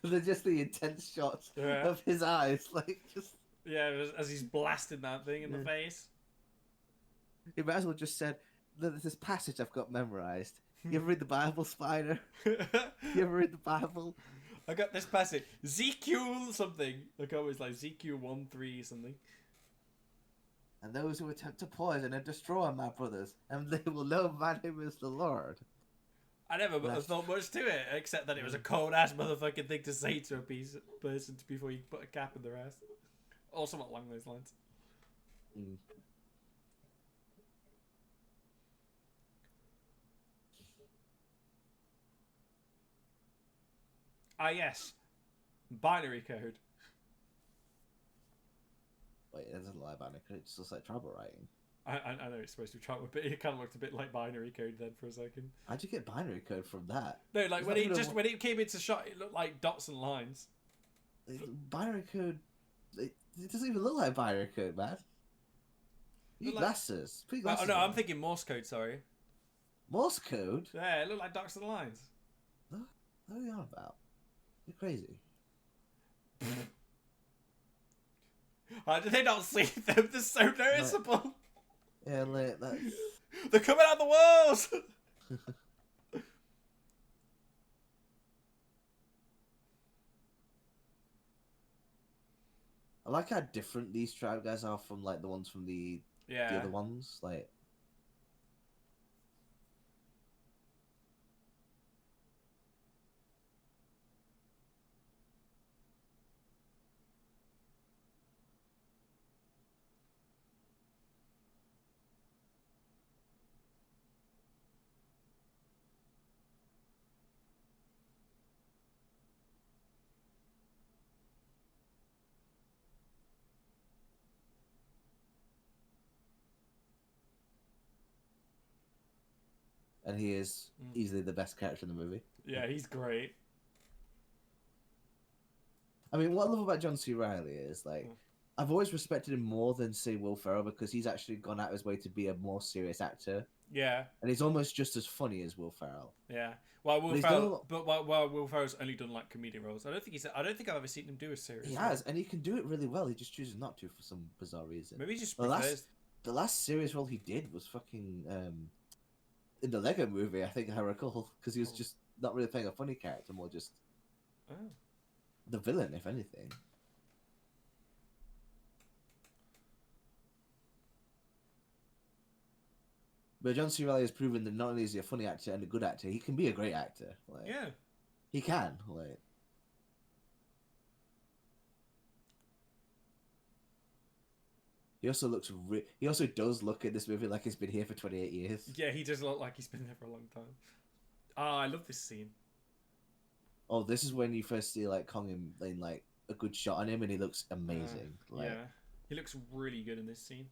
They're just the intense shots of his eyes, like just. Yeah, as he's blasting that thing in the face. He might as well just said, there's this passage I've got memorized. You ever read the Bible, Spider? You ever read the Bible? I got this passage. Ezekiel something. Like always like Ezekiel 1:3 something. And those who attempt to poison and destroy my brothers, and they will know my name is the Lord. I never thought much to it, except that it was a cold ass motherfucking thing to say to a person before you put a cap in their ass. Or something along those lines. Mm. Ah, yes. Binary code. Wait, there's a lie about it. It just looks like trouble writing. I know it's supposed to be trouble, but it kind of looked a bit like binary code then for a second. How'd you get binary code from that? No, like when it came into shot, it looked like dots and lines. Binary code. It doesn't even look like binary code, man. You need glasses. Put your glasses Oh no, on. I'm thinking Morse code. Sorry. Morse code. Yeah, it looked like dots and lines. What are you on about? You're crazy. How did they not see them? They're so noticeable. Yeah, like that's... They're coming out of the walls. I like how different these tribe guys are from like the ones from the other ones. Like, and he is easily the best character in the movie. Yeah, he's great. I mean, what I love about John C. Reilly is like, I've always respected him more than say Will Ferrell because he's actually gone out of his way to be a more serious actor. Yeah, and he's almost just as funny as Will Ferrell. Yeah, while Will Ferrell's only done like comedic roles. I don't think I've ever seen him do a serious. He has, and he can do it really well. He just chooses not to for some bizarre reason. Maybe he just the last serious role he did was fucking in the Lego Movie. I think I recall because he was just not really playing a funny character, more just the villain, if anything. But John C. Reilly has proven that not only is he a funny actor and a good actor, he can be a great actor. Like, yeah, he can. Like, he also looks. He also does look at this movie like he's been here for 28 years. Yeah, he does look like he's been there for a long time. Ah, I love this scene. Oh, this is when you first see like Kong in like a good shot on him, and he looks amazing. Yeah, he looks really good in this scene.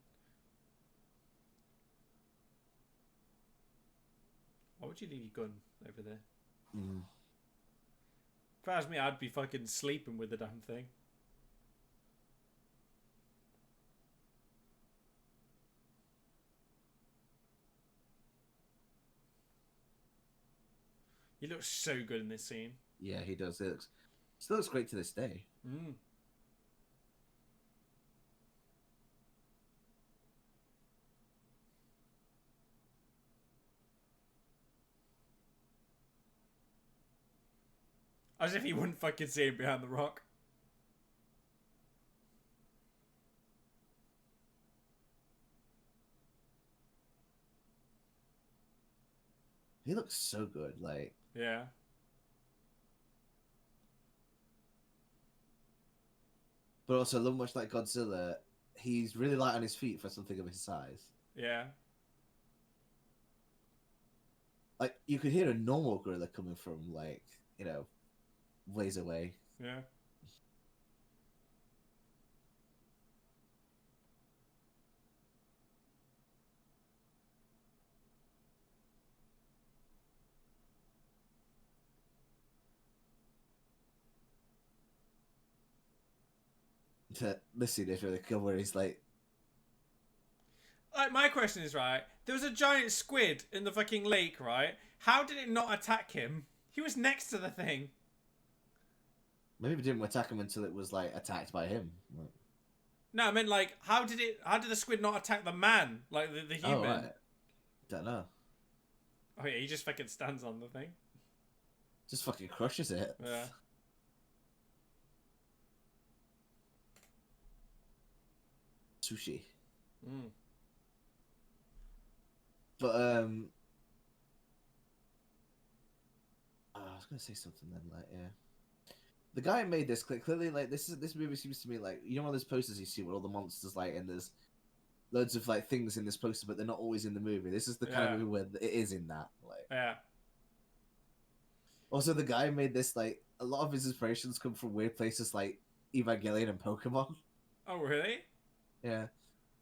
Why would you leave your gun over there? If that was me, I'd be fucking sleeping with the damn thing. He looks so good in this scene. Yeah, he does. He still looks great to this day. As if he wouldn't fucking see him behind the rock. He looks so good, like... Yeah. But also, much like Godzilla, he's really light on his feet for something of his size. Yeah. Like, you could hear a normal gorilla coming from, like, you know, ways away. Yeah. This scene is really cool where he's like... Like, my question is, right, there was a giant squid in the fucking lake, right? How did it not attack him? He was next to the thing. Maybe it didn't attack him until it was, like, attacked by him. Like... No, I mean, like, how did the squid not attack the man? Like, the human? Oh, right. Don't know. Oh yeah, he just fucking stands on the thing. Just fucking crushes it. Yeah. Sushi. Mm. But I was gonna say something then, like, yeah. The guy who made this clearly, like, this movie seems to me like, you know, one of those posters you see with all the monsters, like, and there's loads of like things in this poster, but they're not always in the movie. This is the kind of movie where it is in that. Like, yeah. Also, the guy who made this, like, a lot of his inspirations come from weird places like Evangelion and Pokemon. Oh really? Yeah,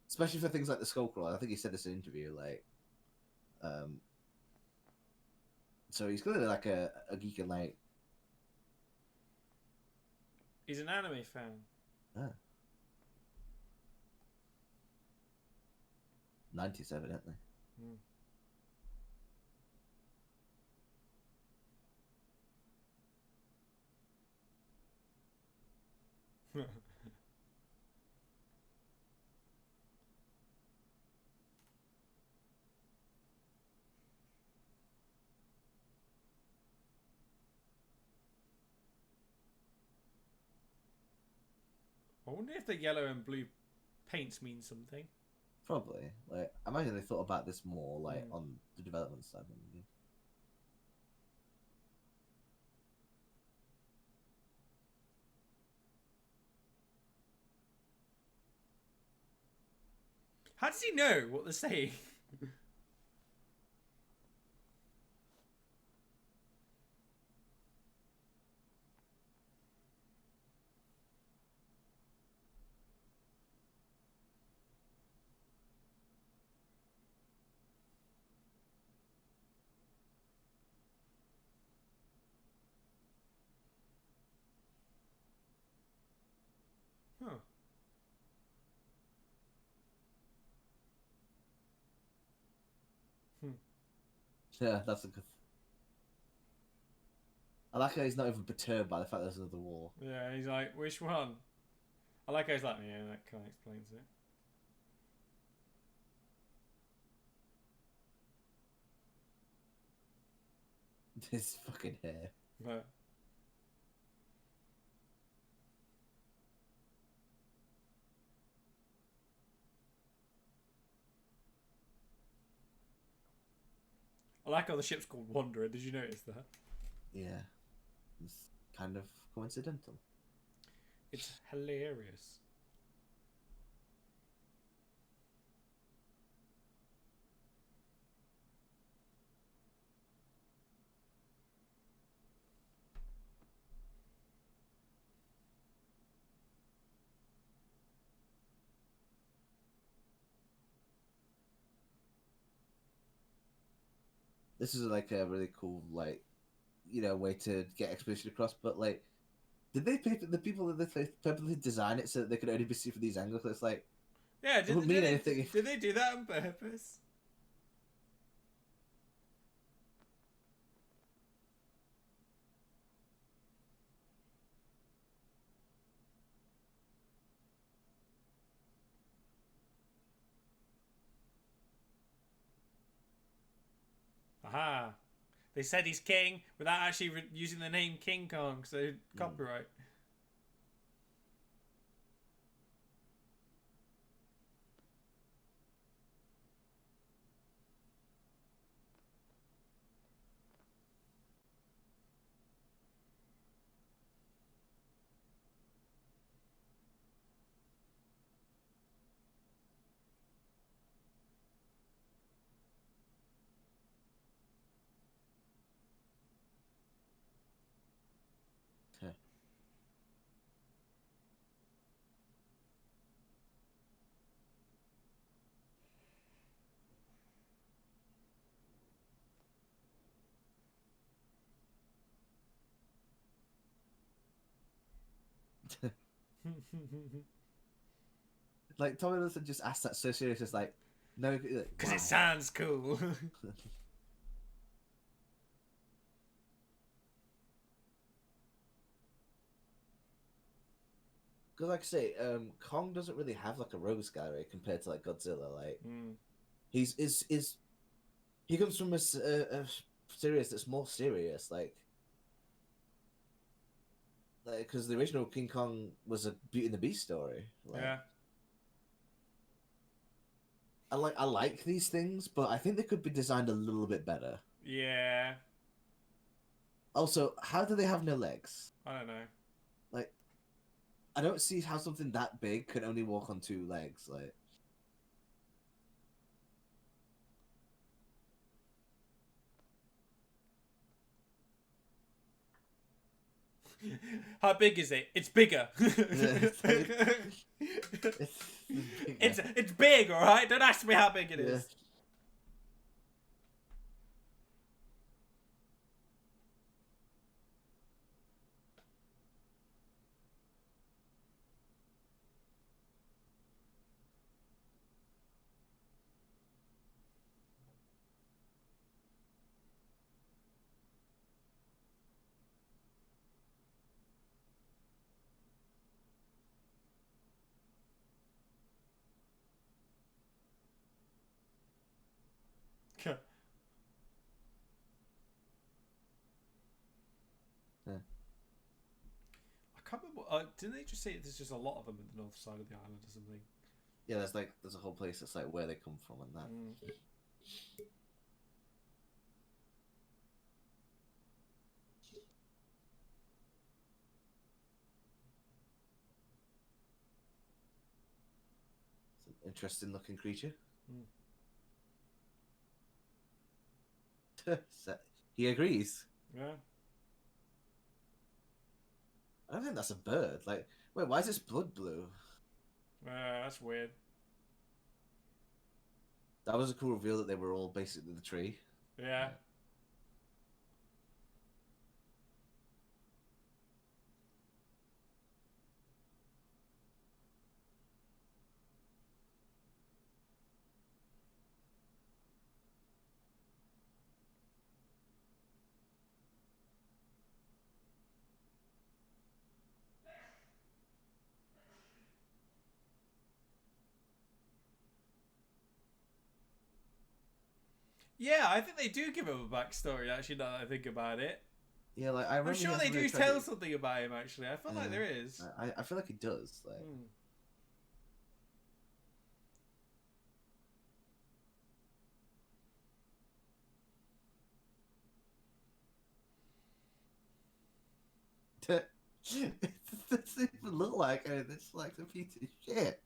especially for things like the Skullcrawler. I think he said this in an interview. Like, um, so he's clearly like a geek and like. He's an anime fan. 90s, evidently. Mm. I wonder if the yellow and blue paints mean something. Probably. Like, I imagine they thought about this more, like, Mm. on the development side than we did. How does he know what they're saying? Huh. Hmm. Yeah, that's a good. I like how he's not even perturbed by the fact there's another war. Yeah, he's like, which one? I like how he's like, yeah, that kind of explains it. His fucking hair. But I like how the ship's called Wanderer. Did you notice that? Yeah. It's kind of coincidental. It's hilarious. This is like a really cool, like, you know, way to get exposition across. But like, did they pay the people that they purposely design it so that they could only be seen from these angles? It's like, Yeah, it wouldn't mean anything. Did they do that on purpose? Aha. They said he's king without actually using the name King Kong, so copyright. Like, Tommy Wilson just asked that so serious. It's like, no, Because wow. it sounds cool. Because, like I say, Kong doesn't really have like a rogues gallery compared to like Godzilla. Like, he's is He comes from a series that's more serious, because the original King Kong was a Beauty and the Beast story. Yeah. I like these things, but I think they could be designed a little bit better. Yeah. Also, how do they have no legs? I don't know. Like, I don't see how something that big can only walk on 2 legs. Like, How big is it? It's bigger. It's big, all right. Don't ask me how big it is. Yeah. I can't remember. Didn't they just say there's just a lot of them in the north side of the island or something? Yeah, there's a whole place that's like where they come from and that. It's an interesting looking creature. He agrees. Yeah. I don't think that's a bird. Like, wait, why is this blood blue? That's weird. That was a cool reveal that they were all basically the tree. Yeah. Yeah, I think they do give him a backstory. Actually, now that I think about it, Yeah, like I remember. I'm sure they do tell something about him. Actually, I feel like there is. I feel like he does. Like. It doesn't even look like it. It's like a piece of shit.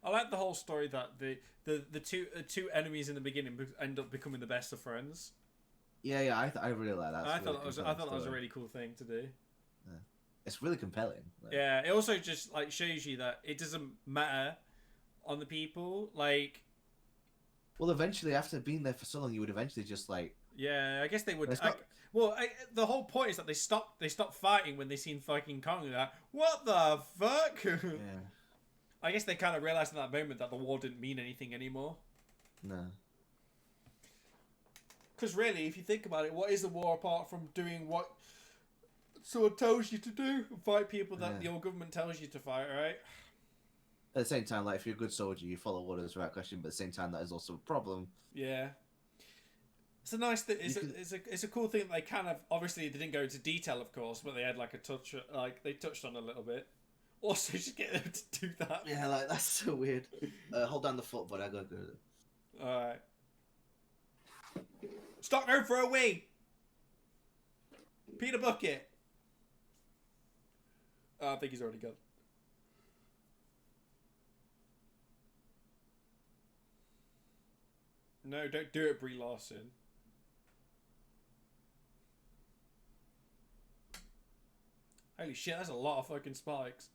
I like the whole story that the two enemies in the beginning end up becoming the best of friends. Yeah, I really like that. I thought that was a really cool thing to do. Yeah. It's really compelling. Like. Yeah, it also just like shows you that it doesn't matter on the people. Like, well, eventually, after being there for so long, you would eventually just like. Yeah, I guess they would. Not... the whole point is that they stopped fighting when they seen fucking Kong. Like, what the fuck? Yeah. I guess they kind of realized in that moment that the war didn't mean anything anymore. No. Because really, if you think about it, what is a war apart from doing what someone tells you to do? Fight people that your government tells you to fight, right? At the same time, like, if you're a good soldier, you follow orders without question, but at the same time, that is also a problem. Yeah. It's a nice thing. It's a cool thing that they kind of... Obviously, they didn't go into detail, of course, but they had, like, a touch... Like, they touched on a little bit. Also, just get them to do that. Yeah, like, that's so weird. Hold down the foot, but I gotta go. Alright. Stop going for a wee! Peter Bucket! Oh, I think he's already gone. No, don't do it, Brie Larson. Holy shit, that's a lot of fucking spikes.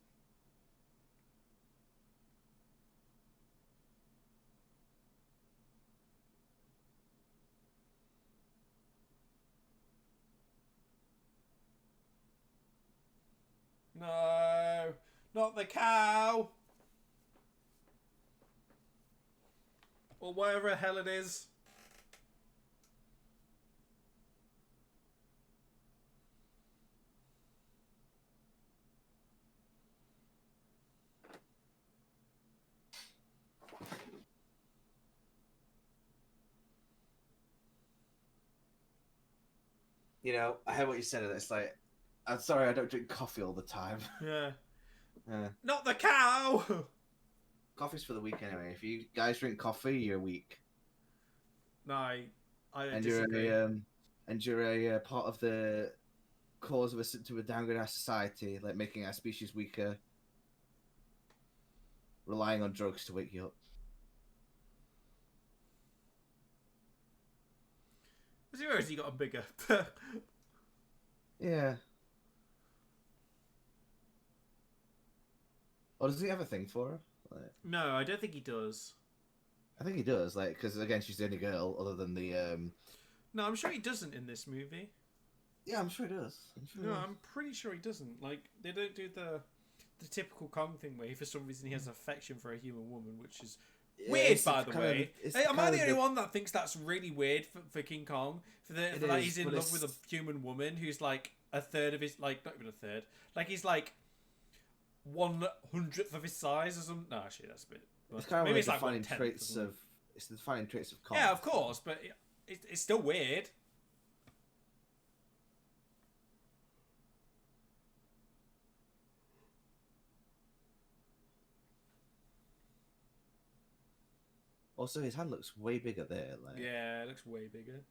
Not the cow! Or whatever the hell it is. You know, I heard what you said, and it's like, I'm sorry, I don't drink coffee all the time. Yeah. Yeah. Not the cow! Coffee's for the weak anyway. If you guys drink coffee, you're weak. No, I And disagree. you're a part of the cause of us to a downgrade our society, like making our species weaker, relying on drugs to wake you up. Where has he got a bigger? Yeah. Or does he have a thing for her? Like, No, I don't think he does. I think he does, like, because again, she's the only girl other than the. No, I'm sure he doesn't in this movie. Yeah, I'm sure he does. No, I'm pretty sure he doesn't. Like, they don't do the typical Kong thing where for some reason he has affection for a human woman, which is weird, by the way. Am I the only one that thinks that's really weird for King Kong? For that he's in love with a human woman who's like a third of his, like, not even a third, like he's like 1/100th of his size or something. No, actually, that's a bit. It's kind of maybe like it's like defining traits of. It's the defining traits of Kong. Yeah, of course, but it's still weird. Also, his hand looks way bigger there. Like. Yeah, it looks way bigger.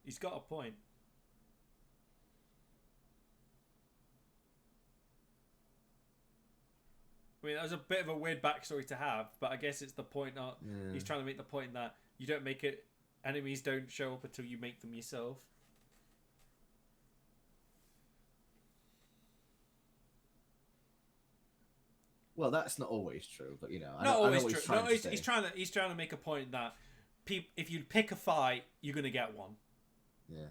He's got a point. I mean, that was a bit of a weird backstory to have, but I guess it's the point that he's trying to make the point that you don't make it. Enemies don't show up until you make them yourself. Well, that's not always true, but you know, Not always true. No, he's trying to make a point that if you pick a fight, you're gonna get one. Yeah.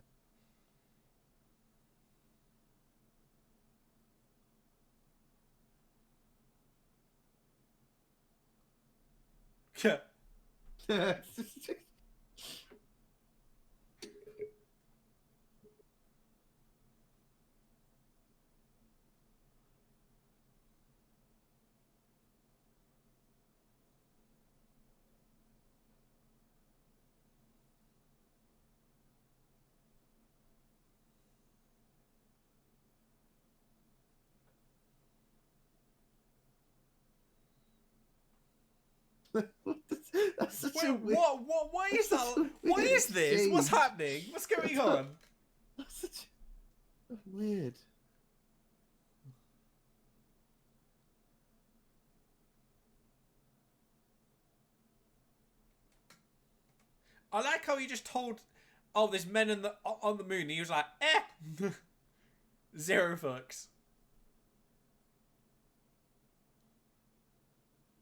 That's such Wait, a weird... what is that? What is this? Change. What's happening? What's going on? That's such weird. I like how he just told, "Oh, there's men on the moon." And he was like, "Eh." Zero fucks.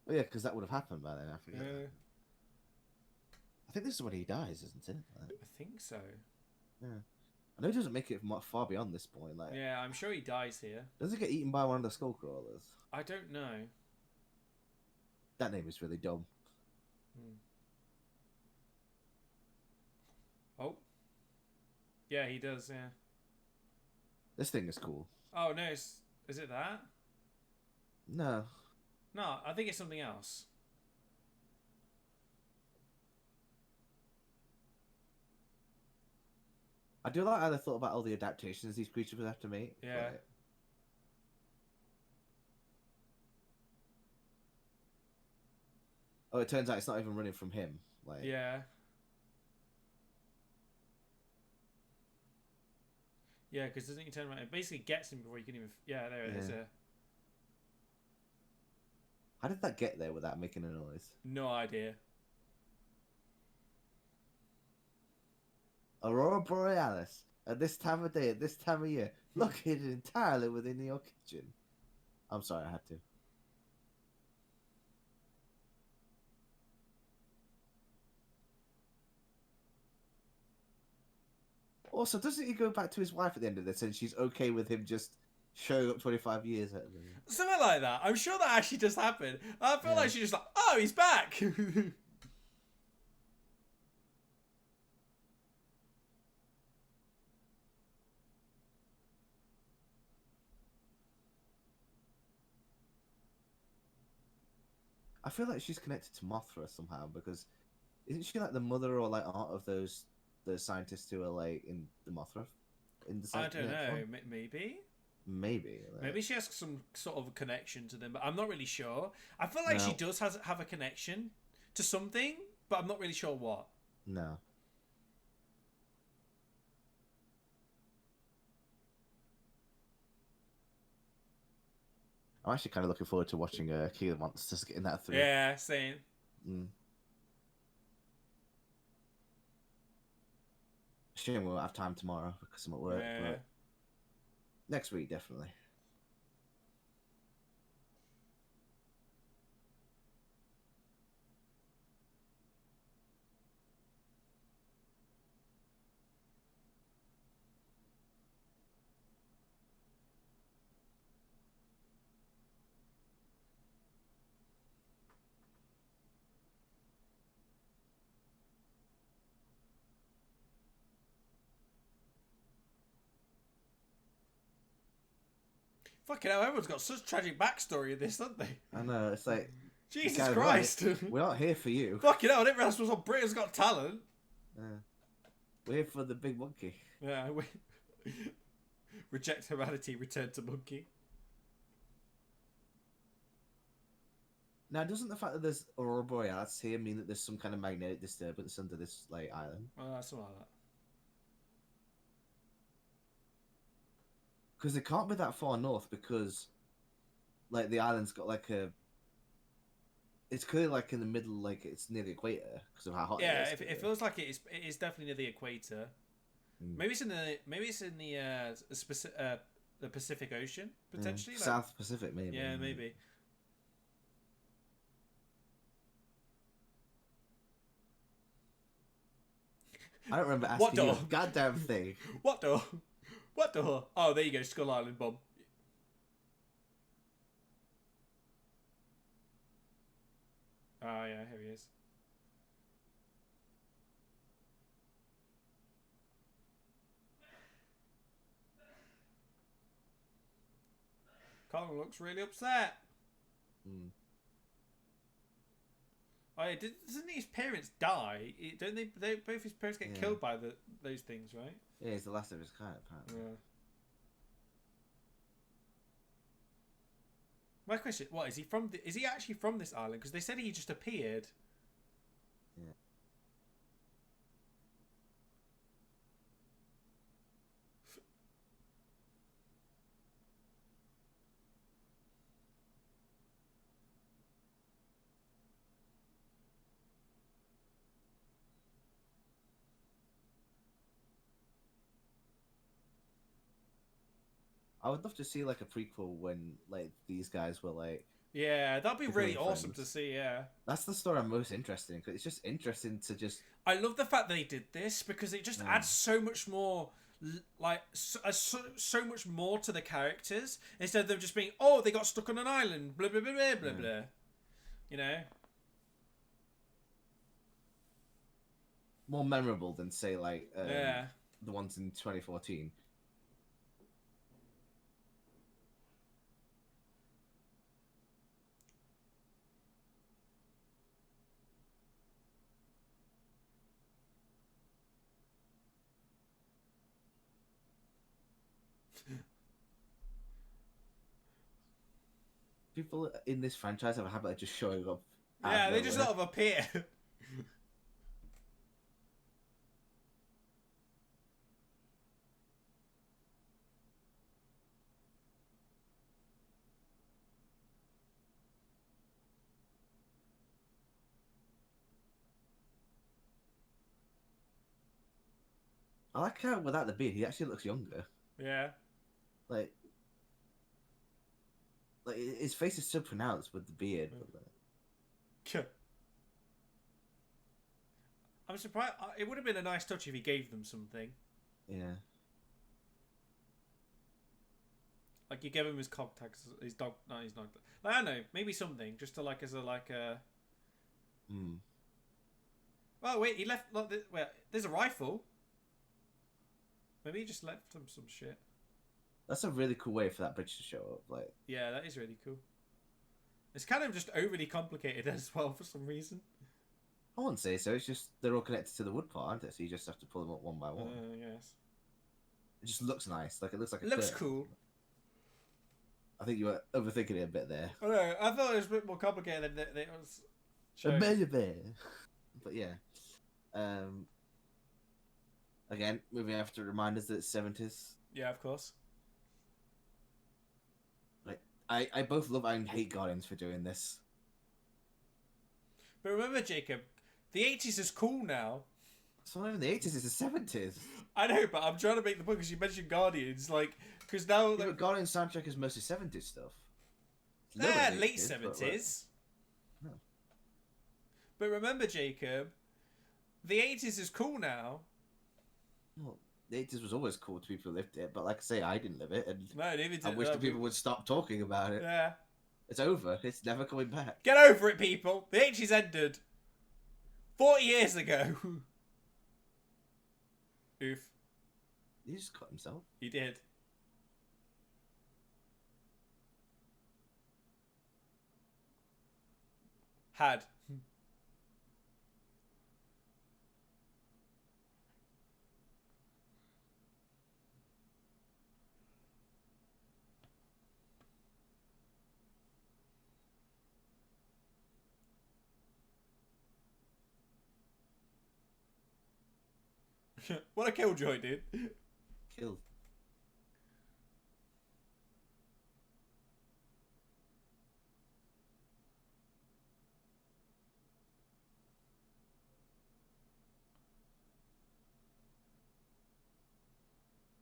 Oh yeah, because that would have happened by then. I forget. Yeah. I think this is when he dies, isn't it? Like, I think so. yeah. I know he doesn't make it far beyond this point. Like, Yeah, I'm sure he dies here. does he get eaten by one of the skull crawlers? I don't know. That name is really dumb. Oh. Yeah, he does, yeah. This thing is cool. Oh, no, is it that? No. No, I think it's something else. I do like how they thought about all the adaptations these creatures would have to make. Yeah. Like... Oh, it turns out it's not even running from him. Like... Yeah. Yeah, because doesn't he turn around? It basically gets him before he can even... Yeah, there it is. Yeah. How did that get there without making a noise? No idea. Aurora Borealis at this time of day, at this time of year, located entirely within your kitchen. I'm sorry, I had to. Also, doesn't he go back to his wife at the end of this and she's okay with him just showing up 25 years at them? Something like that. I'm sure that actually just happened. I feel Yeah. like she's just like, oh, he's back. I feel like she's connected to Mothra somehow because isn't she like the mother or like aunt of those scientists who are like in the Mothra? I don't know. Maybe. Maybe. Like... Maybe she has some sort of connection to them, but I'm not really sure. I feel like she does have a connection to something, but I'm not really sure what. No. I'm actually kind of looking forward to watching King of the Monsters getting that through. Yeah, same. Shame we won't have time tomorrow because I'm at work. Yeah. But next week, definitely. Fucking hell, everyone's got such tragic backstory in this, haven't they? I know, it's like... Jesus Christ. Right. We're not here for you. Fucking hell, I didn't realise this was on Britain's Got Talent. We're here for the big monkey. Yeah, we... Reject humanity, return to monkey. Now, doesn't the fact that there's Aurora Borealis here mean that there's some kind of magnetic disturbance under this like island? Something like that. Because it can't be that far north because, like, the island's got like a... It's clearly like in the middle, like it's near the equator because of how hot it is. Yeah, it feels like it is definitely near the equator. Maybe it's in the Pacific Ocean potentially. Like... South Pacific, maybe. Yeah, maybe. I don't remember asking you a goddamn thing. What door? What door? Oh, there you go, Skull Island bomb. Oh yeah, here he is. Colin looks really upset. Oh yeah, doesn't his parents die? Don't they? Both his parents get killed by those things, right? Yeah, he's the last of his kind, apparently. Yeah. My question: what is he from? Is he actually from this island? Because they said he just appeared. Yeah. I would love to see like a prequel when like these guys were like. Yeah, that'd be really awesome friends. to see. Yeah, that's the story I'm most interested in because it's just interesting to just. I love the fact that they did this because it just adds so much more, like so much more to the characters instead of them just being they got stuck on an island, blah blah blah blah blah blah. You know. More memorable than say like the ones in 2014. People in this franchise have a habit of just showing up. Yeah, they just sort of appear. I like how without the beard, he actually looks younger. Yeah. Like his face is so pronounced with the beard. But, I'm surprised. It would have been a nice touch if he gave them something. yeah. Like you gave him his contacts, his dog. No, he's not. Like, I don't know, maybe something just to like as a like a. Hmm. Oh wait, he left. Look, well, there's a rifle. Maybe he just left him some shit. That's a really cool way for that bridge to show up. Like, Yeah, that is really cool. It's kind of just overly complicated as well for some reason. I wouldn't say so. It's just they're all connected to the wood part, aren't they? So you just have to pull them up one by one. Yes. It just looks nice. Like it looks like. It looks cool. I think you were overthinking it a bit there. I know. I thought it was a bit more complicated than it was. But yeah. Again, movie have to remind us that it's 70s. Yeah, of course. Like I both love and hate Guardians for doing this. But remember, Jacob, the 80s is cool now. It's not even the 80s, it's the 70s. I know, but I'm trying to make the point because you mentioned Guardians, like, because now... Yeah, but Guardians soundtrack is mostly 70s stuff. Yeah, late 70s. No. But remember, Jacob, the 80s is cool now. Well, the 80s was always cool to people who lived it, but like I say, I didn't live it, and No, I wish the people would stop talking about it. Yeah. It's over. It's never coming back. Get over it, people. The 80s ended 40 years ago. Oof. He just cut himself. He did. Had. What a killjoy, dude. Killed.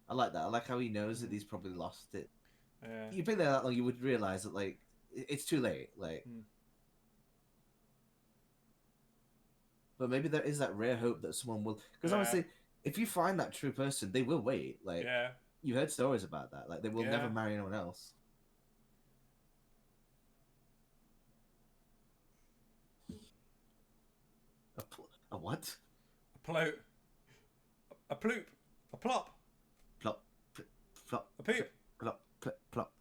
I like that. I like how he knows that he's probably lost it. Yeah. You've been there that long, you would realize that like it's too late. Like, but maybe there is that rare hope that someone will. Because honestly, if you find that true person, they will wait. Like, you heard stories about that. Like, they will never marry anyone else. A what? A ploop. A ploop. A plop. Plop. Plop. A poop. Plop. Plop. Plop.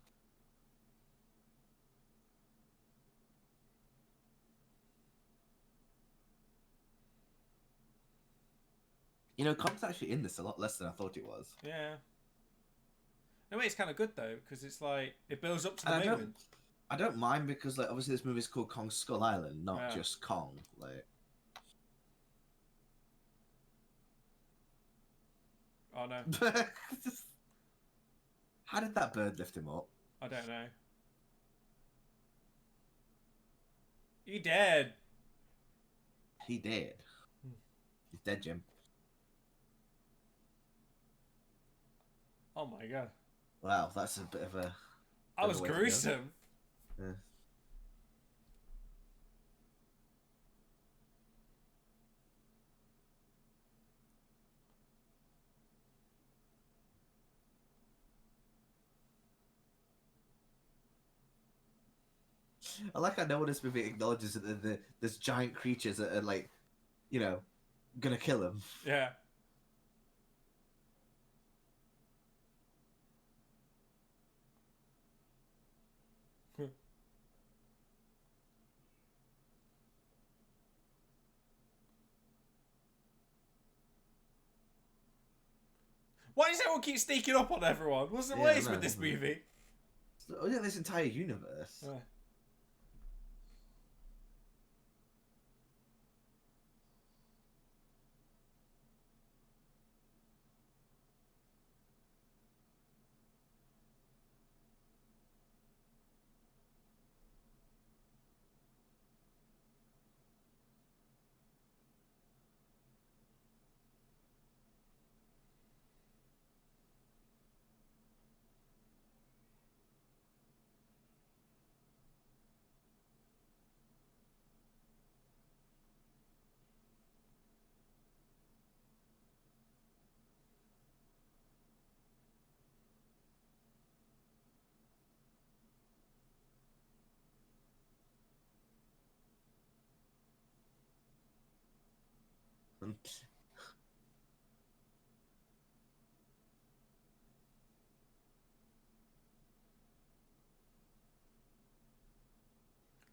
You know, Com's actually in this a lot less than I thought it was. Yeah. In a way, it's kind of good though, because it's like it builds up to the moment. I don't mind because, like, obviously this movie is called Kong Skull Island, not just Kong. Like, oh no! How did that bird lift him up? I don't know. He dead. He did. He's dead, Jim. Oh my god! Wow, that's a bit of a. That was gruesome. Yeah. I like how no one in this movie acknowledges that there's giant creatures that are like, you know, gonna kill him. Yeah. Why does everyone keep sneaking up on everyone? What's the ways with this movie? Oh yeah, this entire universe. Yeah.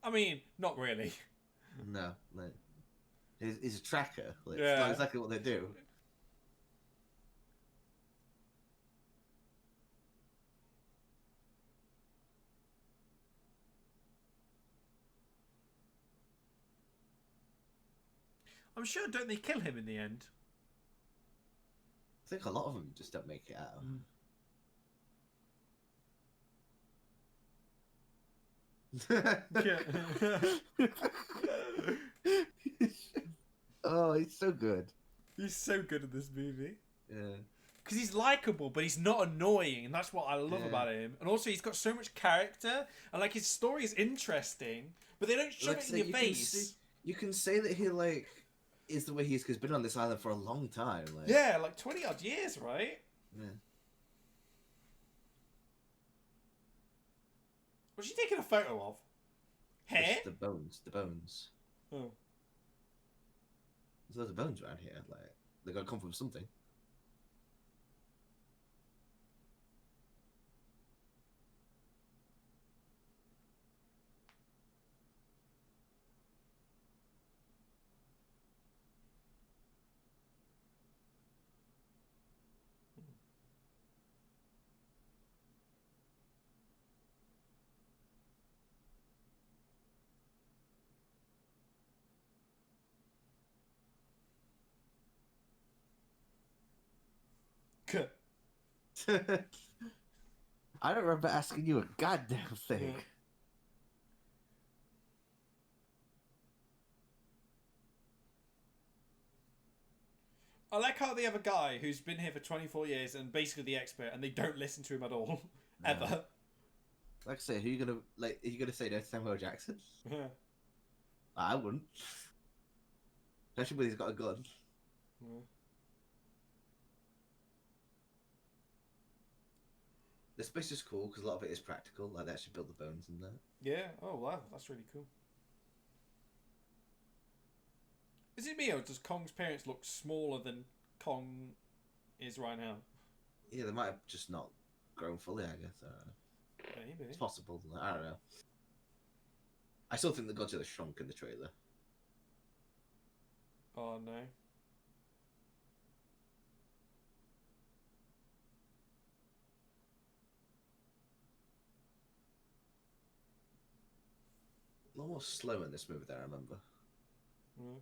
I mean, not really. No, like, he's a tracker. Like, it's not Yeah. exactly what they do. I'm sure, don't they kill him in the end? I think a lot of them just don't make it out. Yeah. Oh, he's so good. He's so good at this movie. Yeah. Because he's likable, but he's not annoying, and that's what I love Yeah. about him. And also, he's got so much character, and like his story is interesting, but they don't shove it in your face. You can say that he like is the way he is because he's been on this island for a long time. Like, Yeah, like 20 odd years, right? yeah. What's she taking a photo of? Hair? Just the bones. The bones. Oh. There's loads of bones around here. Like, they gotta come from something. I don't remember asking you a goddamn thing. Yeah. I like how they have a guy who's been here for 24 years and basically the expert, and they don't listen to him at all. No. Ever. Like I say, who you gonna like? Are you gonna say no to Samuel Jackson? Yeah. I wouldn't. Especially when he's got a gun. Yeah. The space is cool because a lot of it is practical. Like they actually build the bones in there. Yeah. Oh, wow. That's really cool. Is it me, or does Kong's parents look smaller than Kong is right now? Yeah, they might have just not grown fully. I guess. I don't know. Maybe. It's possible. I don't know. I still think the Godzilla shrunk in the trailer. Oh, no. A lot more slow in this movie than I remember. Mm.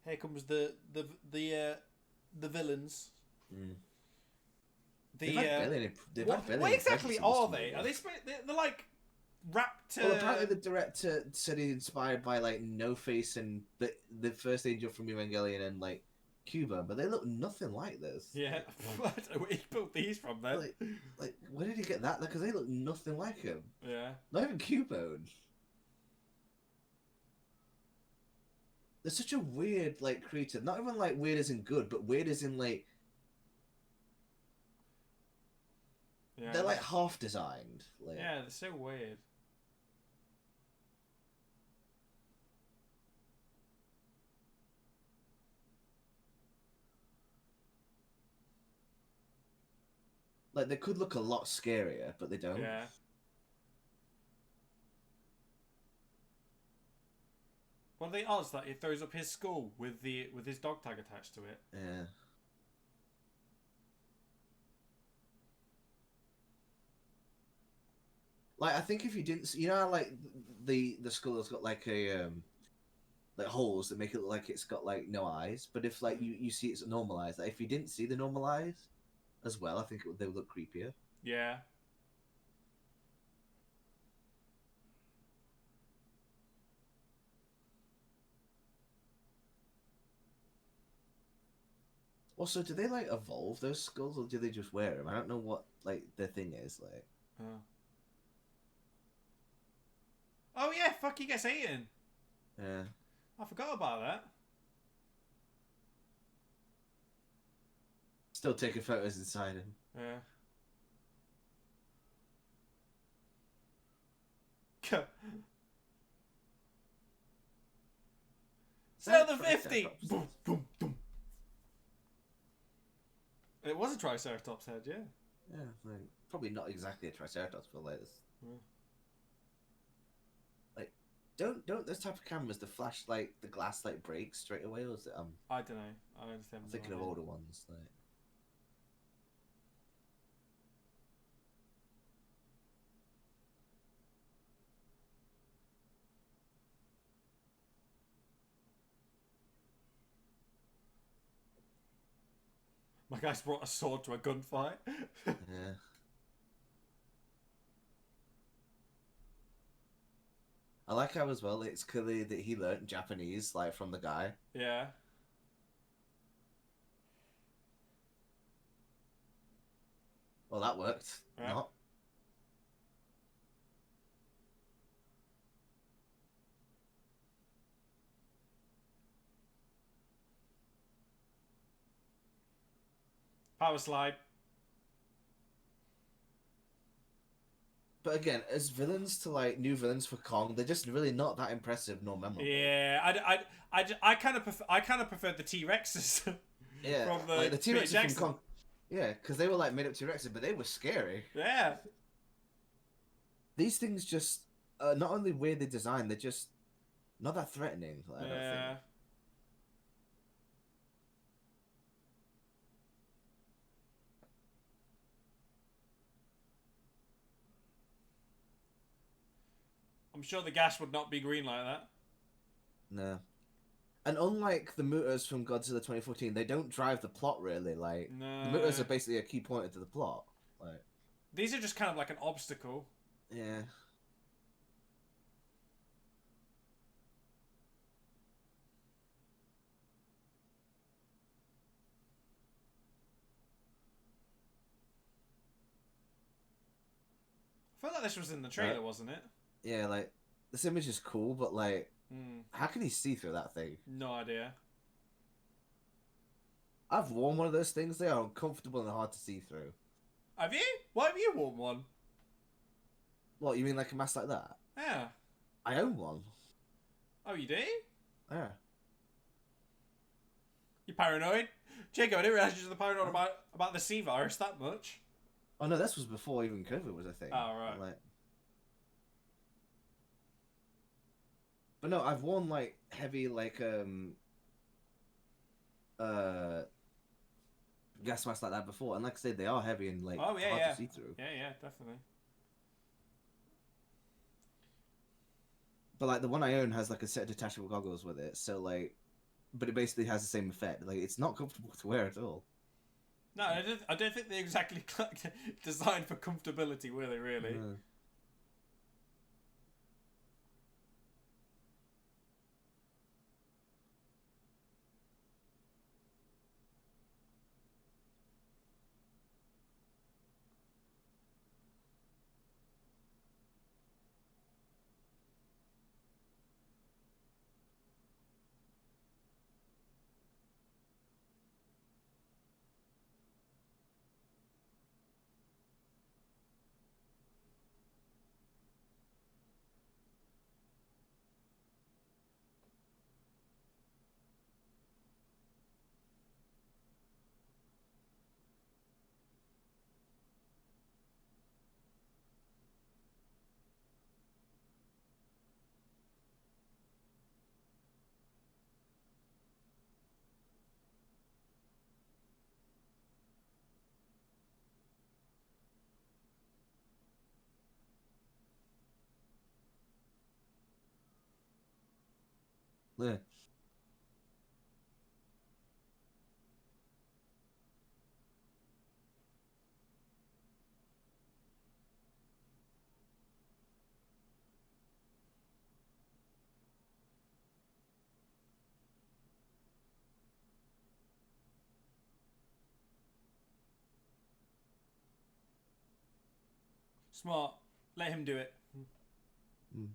Here comes the villains. Mm. The what exactly are they? Are they? They're like raptor. Well, apparently the director said he's inspired by like No Face and the first angel from Evangelion and like Cuba, but they look nothing like this. Yeah, I don't know where he built these from then. Like where did he get that? Because they look nothing like him. Yeah. Not even Cubone. They're such a weird like creature. Not even like weird as in good, but weird as in like Yeah. they're like half designed. Like, yeah, they're so weird. like they could look a lot scarier, but they don't. Yeah. What are the odds that he throws up his skull with his dog tag attached to it? Yeah. Like I think if you didn't, you know, how, like the skull has got like a like holes that make it look like it's got like no eyes. But if like you see it's normal eyes, like if you didn't see the normal eyes as well, I think they would look creepier. Yeah. Also, do they like evolve those skulls or do they just wear them? I don't know what like their thing is like. Oh yeah, fuck, he gets eaten. Yeah. I forgot about that. Still taking photos inside him. Yeah. Sell the 50! Triceratops. Boom, boom, boom. It was a Triceratops head, yeah. Yeah, like, probably not exactly a Triceratops, but like this. Like, don't those type of cameras the flash like the glass like breaks straight away, or is it I don't know. I understand. I'm thinking of older ones like. My guy's brought a sword to a gunfight. Yeah. I like how as well it's clear that he learnt Japanese like from the guy. Yeah. Well, that worked. Yeah. Not. Power slide. But again, as villains to like new villains for Kong, they're just really not that impressive nor memorable. Yeah, I kind of preferred the T-Rexes. Yeah, from the, like the T-Rexes Jackson. from Kong. Yeah, because they were like made up T-Rexes, but they were scary. Yeah. These things just not only weirdly designed, they're just not that threatening. I don't think. I'm sure the gas would not be green like that. No. And unlike the Mutas from Godzilla 2014, they don't drive the plot really. Like No. the Mutas are basically a key pointer to the plot. Like these are just kind of like an obstacle. Yeah. I feel like this was in the trailer, wasn't it? Yeah, like this image is cool, but like, how can he see through that thing? No idea. I've worn one of those things. They are uncomfortable and hard to see through. Have you? Why have you worn one? What, you mean like a mask like that? Yeah. I own one. Oh, you do? Yeah. You paranoid? Jacob, I didn't realise you were paranoid about the C virus that much. Oh no, this was before even COVID was a thing. Oh, right. Like, but no, I've worn like heavy like gas masks like that before, and like I said, they are heavy and like hard to see through. Yeah, definitely. But like the one I own has like a set of detachable goggles with it, so like, but it basically has the same effect. Like it's not comfortable to wear at all. No, I don't think they're exactly designed for comfortability, were they really? No. Yeah. Smart. Let him do it. Mm.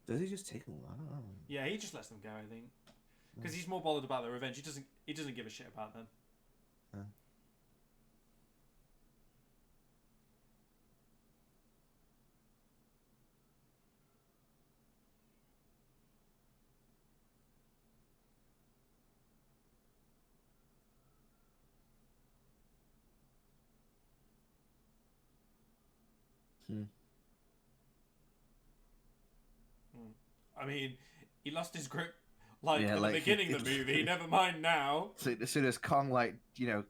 Does he just take them? I don't know. Yeah, he just lets them go, I think, because he's more bothered about their revenge. He doesn't give a shit about them. I mean, he lost his grip at the beginning of the movie. Never mind now. So as soon as Kong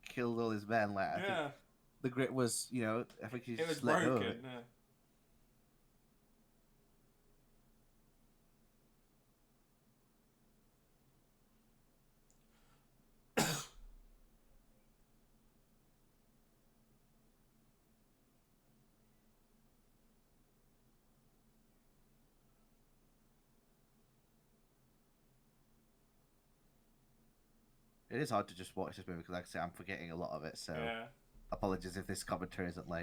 killed all his men, I think the grip was I think he just let go of it. Yeah. It is hard to just watch this movie because, like I say, I'm forgetting a lot of it. So apologies if this commentary isn't No,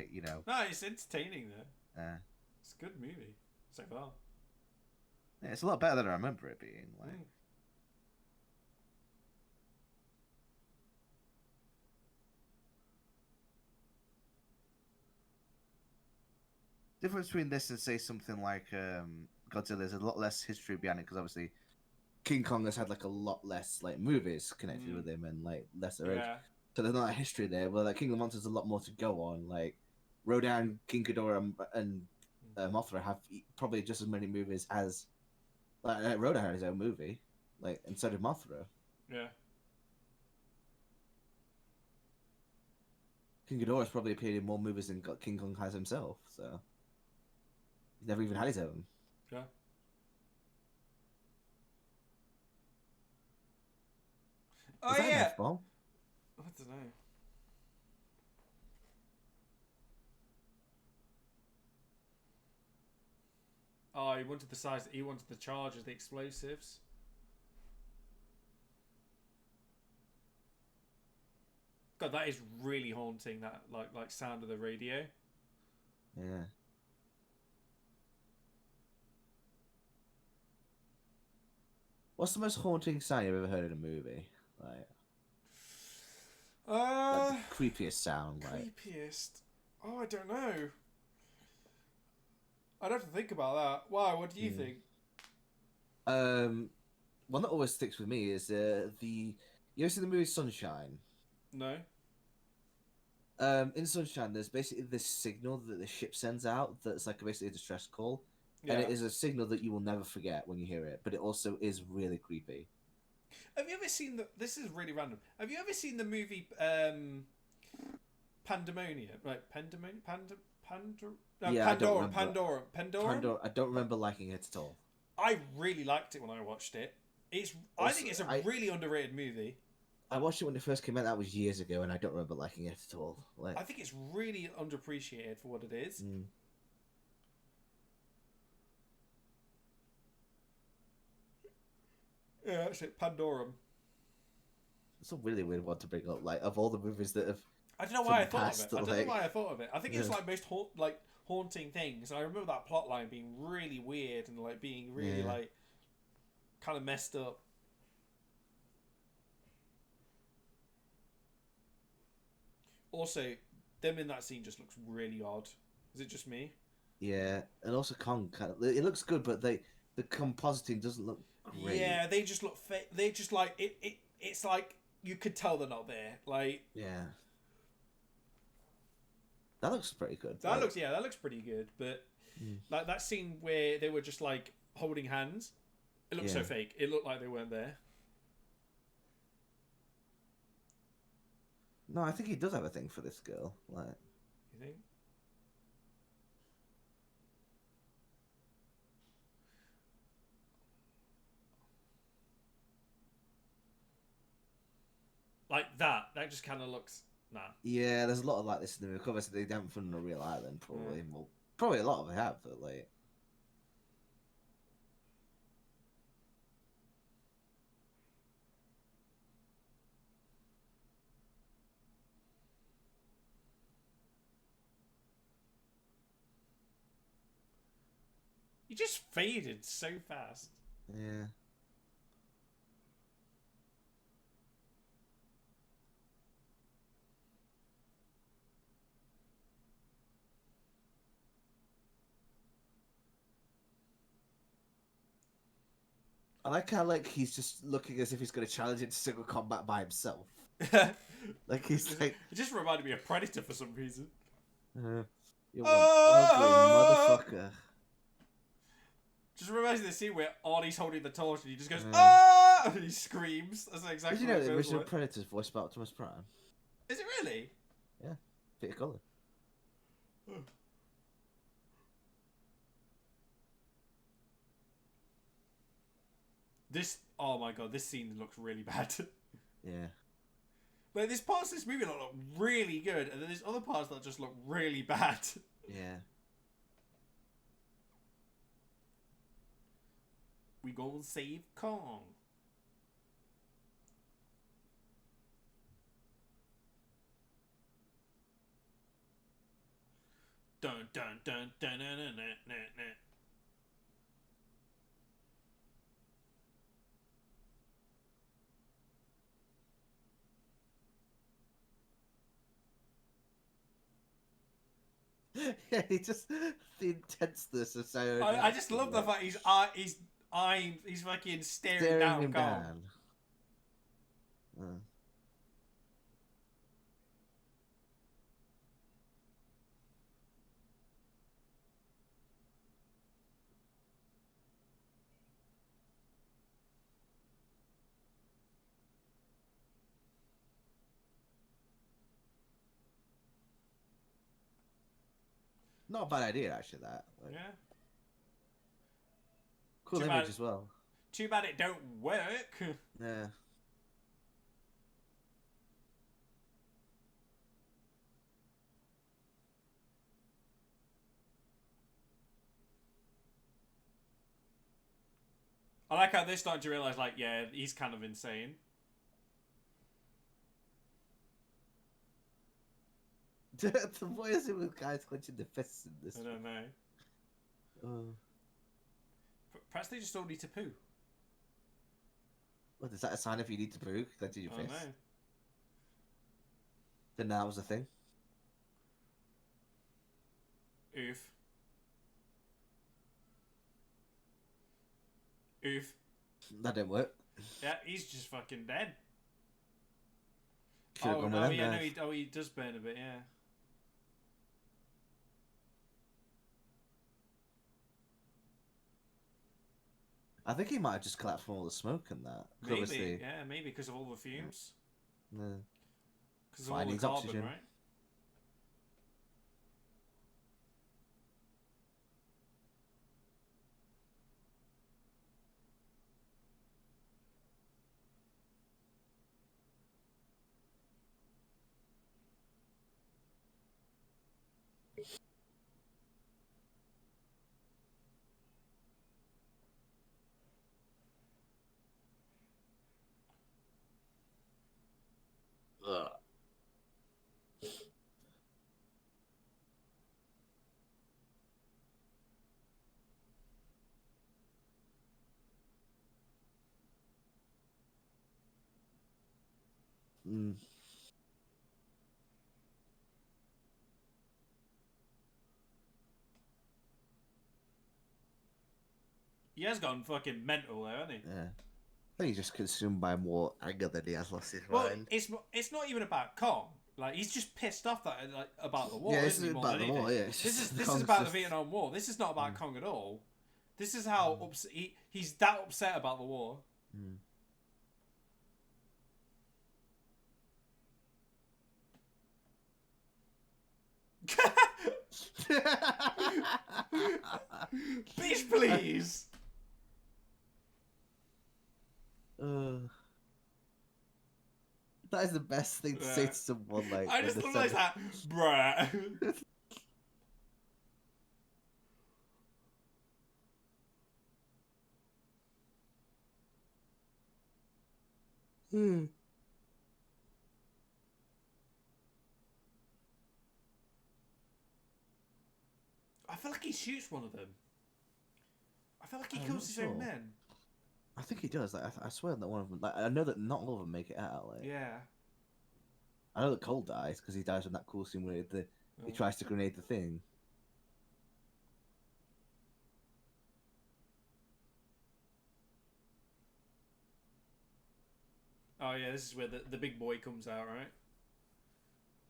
it's entertaining though. It's a good movie so far. Yeah, it's a lot better than I remember it being. Difference between this and say something like Godzilla, there's a lot less history behind it because obviously King Kong has had a lot less movies connected with him and lesser age. So there's not a history there. Well, King of the Monsters has a lot more to go on. Rodan, King Ghidorah, and Mothra have probably just as many movies as Rodan had his own movie, and so did Mothra. Yeah. King Ghidorah's probably appeared in more movies than King Kong has himself. So he's never even had his own. Yeah. Oh yeah. An F-bomb? I don't know. Oh, he wanted the size. He wanted the charges, the explosives. God, that is really haunting. That like sound of the radio. Yeah. What's the most haunting sound you've ever heard in a movie? The creepiest sound. Creepiest. Oh, I don't know. I'd have to think about that. Why? What do you think? One that always sticks with me is you ever seen the movie Sunshine? No. In Sunshine, there's basically this signal that the ship sends out that's basically a distress call. Yeah. And it is a signal that you will never forget when you hear it, but it also is really creepy. Have you ever seen this is really random. Have you ever seen the movie Pandemonium? Right, Pandemonium? Pandora. I don't remember liking it at all. I really liked it when I watched it. I think it's a really underrated movie. I watched it when it first came out. That was years ago, and I don't remember liking it at all. I think it's really underappreciated for what it is. Yeah, that's it. Pandorum. It's a really weird one to bring up. Of all the movies that have, I don't know why I thought of it. I don't know why I thought of it. I think it's most haunting things. I remember that plot line being really weird and being really kind of messed up. Also, them in that scene just looks really odd. Is it just me? Yeah, and also Kong it looks good, but the compositing doesn't look great. Yeah, they just look fake. They just it's like you could tell they're not there. Yeah. That looks pretty good. That looks pretty good. But that scene where they were just holding hands, it looked so fake. It looked like they weren't there. No, I think he does have a thing for this girl. You think? That just kind of looks nah. Yeah, there's a lot of this in the movie. Obviously, they haven't found a real island, probably. Yeah. Well, probably a lot of them have, but He just faded so fast. Yeah. I like how he's just looking as if he's going to challenge into single combat by himself. Like he's like. It just reminded me of Predator for some reason. You ugly motherfucker. Just reminds me of the scene where Arnie's holding the torch and he just goes, ah! And he screams. That's exactly Did you know the original Predator's voiced by Optimus Prime? Is it really? Yeah. Peter Cullen. Oh my god, this scene looks really bad. Yeah. Like, there's parts of this movie that look really good, and then there's other parts that just look really bad. Yeah. We go and save Kong. Dun dun dun dun dun dun dun dun dun. Yeah, he just the intenseness of Sarah. I just love the fact he's eyeing, he's fucking staring down him Kong. down. Not a bad idea, actually. That. Yeah. Cool image as well. Too bad it don't work. Yeah. I like how they're starting to realise, like, yeah, he's kind of insane. Why is it with guys clenching their fists in this? I don't know. Perhaps they just all need to poo. What, is that a sign if you need to poo? Clenching your I fists? don't know. Then that was the thing. Oof. Oof. That didn't work. Yeah, he's just fucking dead. Should've gone with no, them yeah, there. no, he does burn a bit, yeah. I think he might have just collapsed from all the smoke and that. Maybe, Obviously, yeah, maybe because of all the fumes. yeah. Because of all the Needs carbon, oxygen. right? Ugh. Mm. He has gone fucking mental there, hasn't he? Yeah. I think he's just consumed by more anger than he has lost his Well, mind. it's not even about Kong. Like, he's just pissed off that about the war. Yeah, this isn't is he, more about than the war. anything? Yeah, This is about the Vietnam War. This is not about Kong at all. This is how he's that upset about the war. Mm. Bitch, please. That is the best thing to say to someone. Like, I just love that, bruh. I feel like he shoots one of them. I feel like he I'm kills not his sure. own men. I think he does. Like, I swear that one of them. Like, I know that not all of them make it out. Like, Yeah. I know that Cole dies because he dies in that cool scene where he Oh. tries to grenade the thing. Oh yeah, this is where the big boy comes out, right?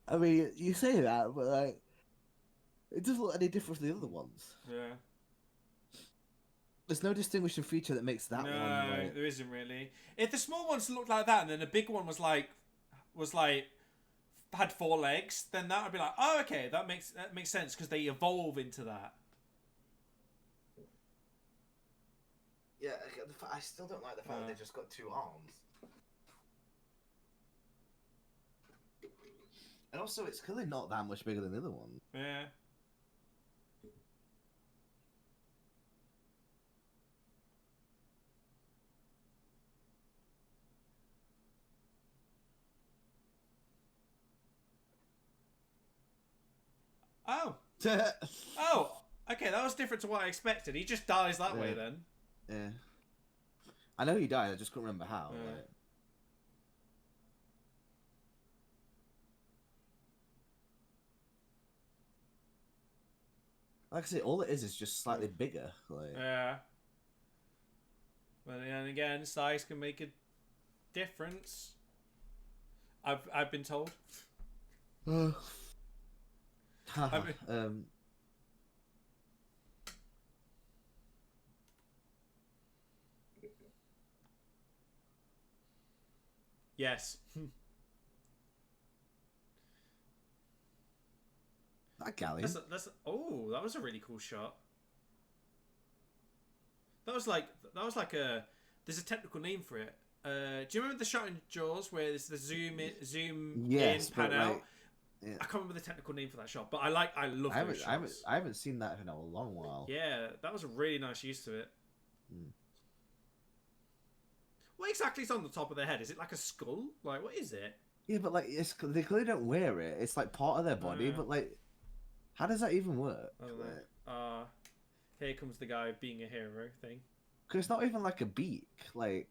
I mean, you say that, but like, it doesn't look any different from the other ones. Yeah. There's no distinguishing feature that makes that No, one like. there isn't really. If the small ones looked like that, and then the big one was like had 4 legs, then that would be like, oh, okay, that makes sense because they evolve into that. Yeah, I still don't like the fact that they just got 2 arms. And also, it's clearly not that much bigger than the other one. Yeah. Oh. Oh. Okay, that was different to what I expected. He just dies that way then. Yeah. I know he died. I just couldn't remember how. Yeah. Like I say, all it is just slightly bigger. Like. Yeah. But then again, size can make a difference. I've been told. Yes. That galleon. Oh, that was a really cool shot. That was like a. There's a technical name for it. Do you remember the shot in Jaws where there's the zoom in, pan out? Yeah. I can't remember the technical name for that shot, but I love those shots. I haven't seen that in a long while. Yeah, that was a really nice use to it. Mm. What exactly is on the top of their head? Is it like a skull? Like, what is it? Yeah, but like they clearly don't wear it. It's like part of their body, but like, how does that even work? Here comes the guy being a hero thing. Because it's not even like a beak. Like.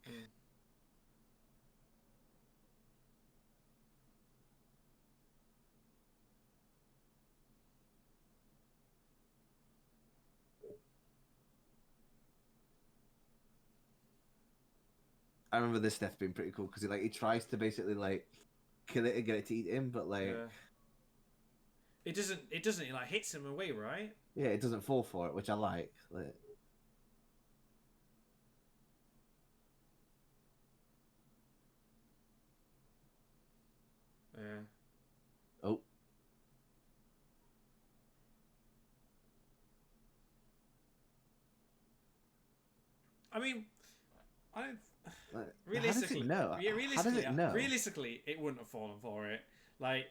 I remember this death being pretty cool because he tries to basically like kill it and get it to eat him, but like it doesn't. It like hits him away, right? Yeah, it doesn't fall for it, which I like. Yeah. Oh. I mean, I don't. Realistically, how does it know? Yeah, How does it know? Realistically, it wouldn't have fallen for it. Like.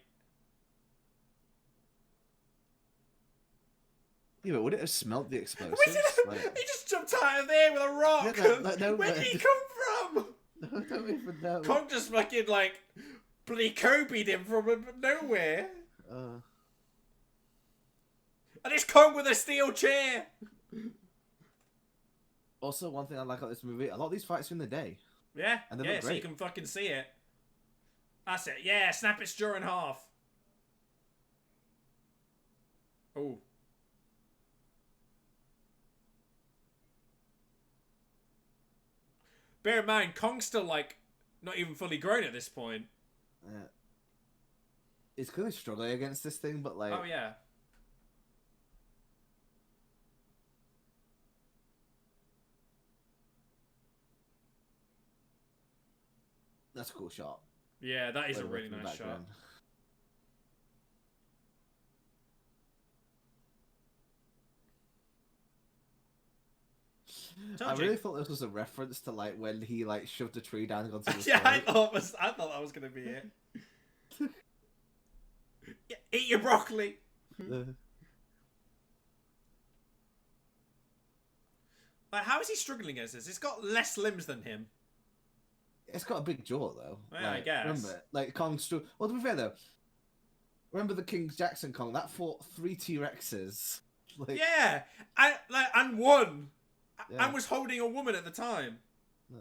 Yeah, but would it have smelt the explosives? He just jumped out of there with a rock. No, where did he come from? No, I don't even know. Kong just fucking like bloody Kobe'd him from nowhere. And it's Kong with a steel chair. Also, one thing I like about this movie, a lot of these fights are in the day. Yeah, and they look so great. you can fucking see it. That's it. Yeah, snap its jaw in half. Oh. Bear in mind, Kong's still like not even fully grown at this point. Yeah. He's clearly struggling against this thing, but like. Oh yeah. That's a cool shot. Yeah, that is a really nice shot. I really thought this was a reference to like when he like shoved a tree down and got to the yeah, I thought that was gonna be it. Yeah, eat your broccoli. Like, how is he struggling against this? It's got less limbs than him. It's got a big jaw though. Yeah, I guess. Remember, like Kong's well, to be fair though, remember the King Jackson Kong that fought 3 T-Rexes. Like... Yeah, and won. Yeah. And was holding a woman at the time. Yeah.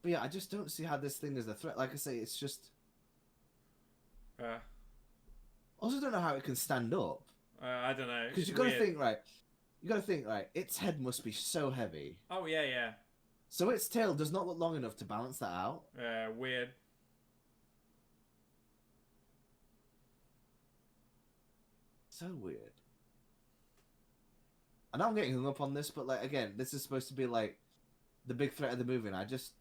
But yeah, I just don't see how this thing is a threat. Like I say, it's just. I Also, don't know how it can stand up. I don't know. Because you got to think, right. You got to think, right. Its head must be so heavy. Oh yeah, yeah. So its tail does not look long enough to balance that out. Weird. So weird. I know I'm getting hung up on this, but like again, this is supposed to be like the big threat of the movie, and I just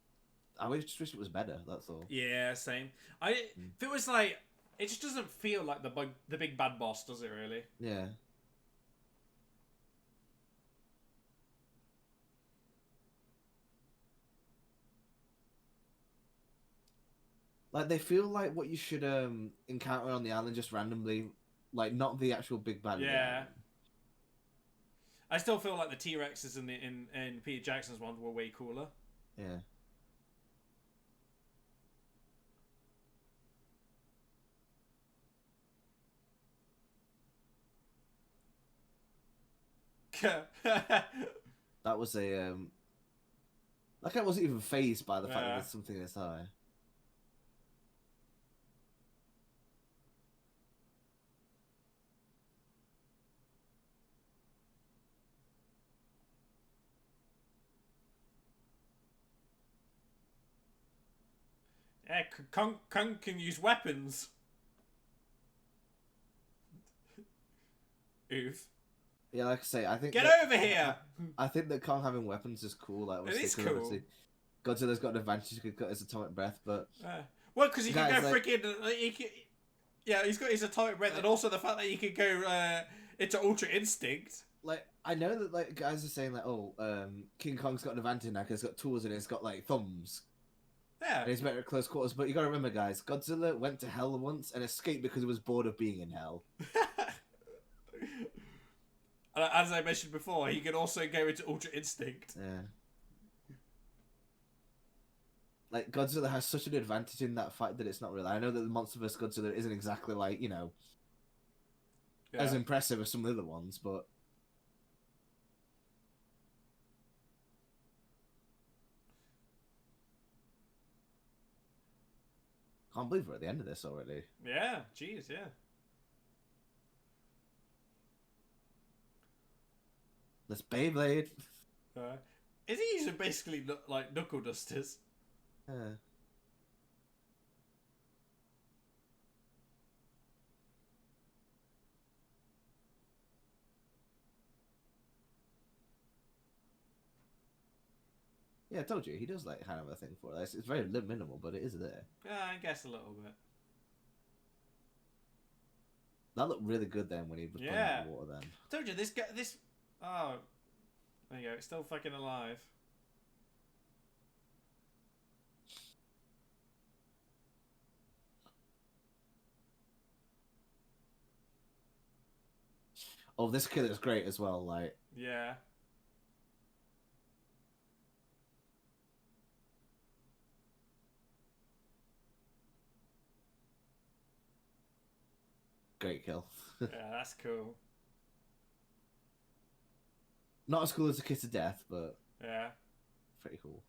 wish it was better. That's all. Yeah, same. If it was like, it just doesn't feel like the big bad boss, does it? Really? Yeah. Like they feel like what you should encounter on the island just randomly, like not the actual big bad. Yeah. I still feel like the T-Rexes in Peter Jackson's ones were way cooler. Yeah. That was a like I wasn't even phased by the fact that there's something this high. Yeah, Kong can use weapons. Oof. Yeah, like I say, I think Get over here. I think that Kong having weapons is cool. Like, it is cool. Godzilla's got an advantage; he could cut his atomic breath, but well, because he can go like... freaking. Yeah, he's got his atomic breath, and also the fact that he could go into Ultra Instinct. Like, I know that like guys are saying like, oh, King Kong's got an advantage now because he's got tools and he's got like thumbs. Yeah. And he's better at close quarters, but you gotta remember, guys, Godzilla went to hell once and escaped because he was bored of being in hell. As I mentioned before, he can also go into Ultra Instinct. Yeah. Like, Godzilla has such an advantage in that fight that it's not real. I know that the Monster vs. Godzilla isn't exactly like, you know, as impressive as some of the other ones, but... Can't believe we're at the end of this already. Yeah, jeez, yeah. Let's Beyblade. Is he using basically like knuckle dusters? Yeah, I told you, he does like kind of a thing for it. It's very minimal, but it is there. Yeah, I guess a little bit. That looked really good then when he was playing in the water then. I told you, this... Oh, there you go, it's still fucking alive. Oh, this killer's great as well, like... Yeah. Great kill. Yeah, that's cool. Not as cool as the Kiss of Death, but... Yeah. Pretty cool.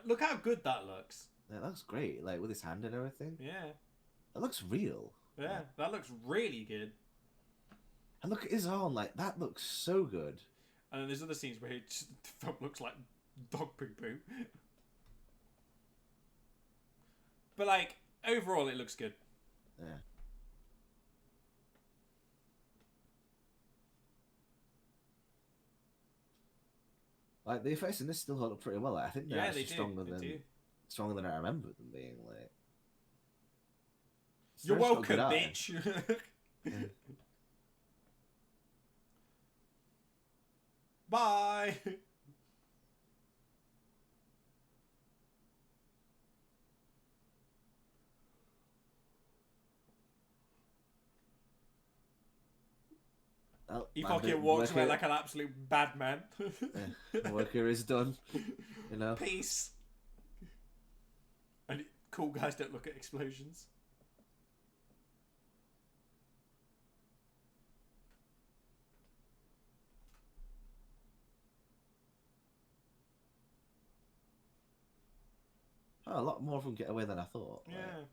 Look how good that looks. Yeah, that looks great, like, with his hand and everything. Yeah. That looks real. Yeah, that looks really good. And look at his arm, like, that looks so good. And then there's other scenes where it just looks like dog poo-poo. But, like, overall it looks good. Yeah. Like, the effects in this still hold up pretty well. Like, I think they're actually stronger than I remember them being, like... You're welcome, bitch! Yeah. Bye! Oh, he fucking walks away like an absolute bad man. Yeah, work here is done. You know. Peace. Cool guys don't look at explosions. Oh, a lot more of them get away than I thought. Yeah. Like,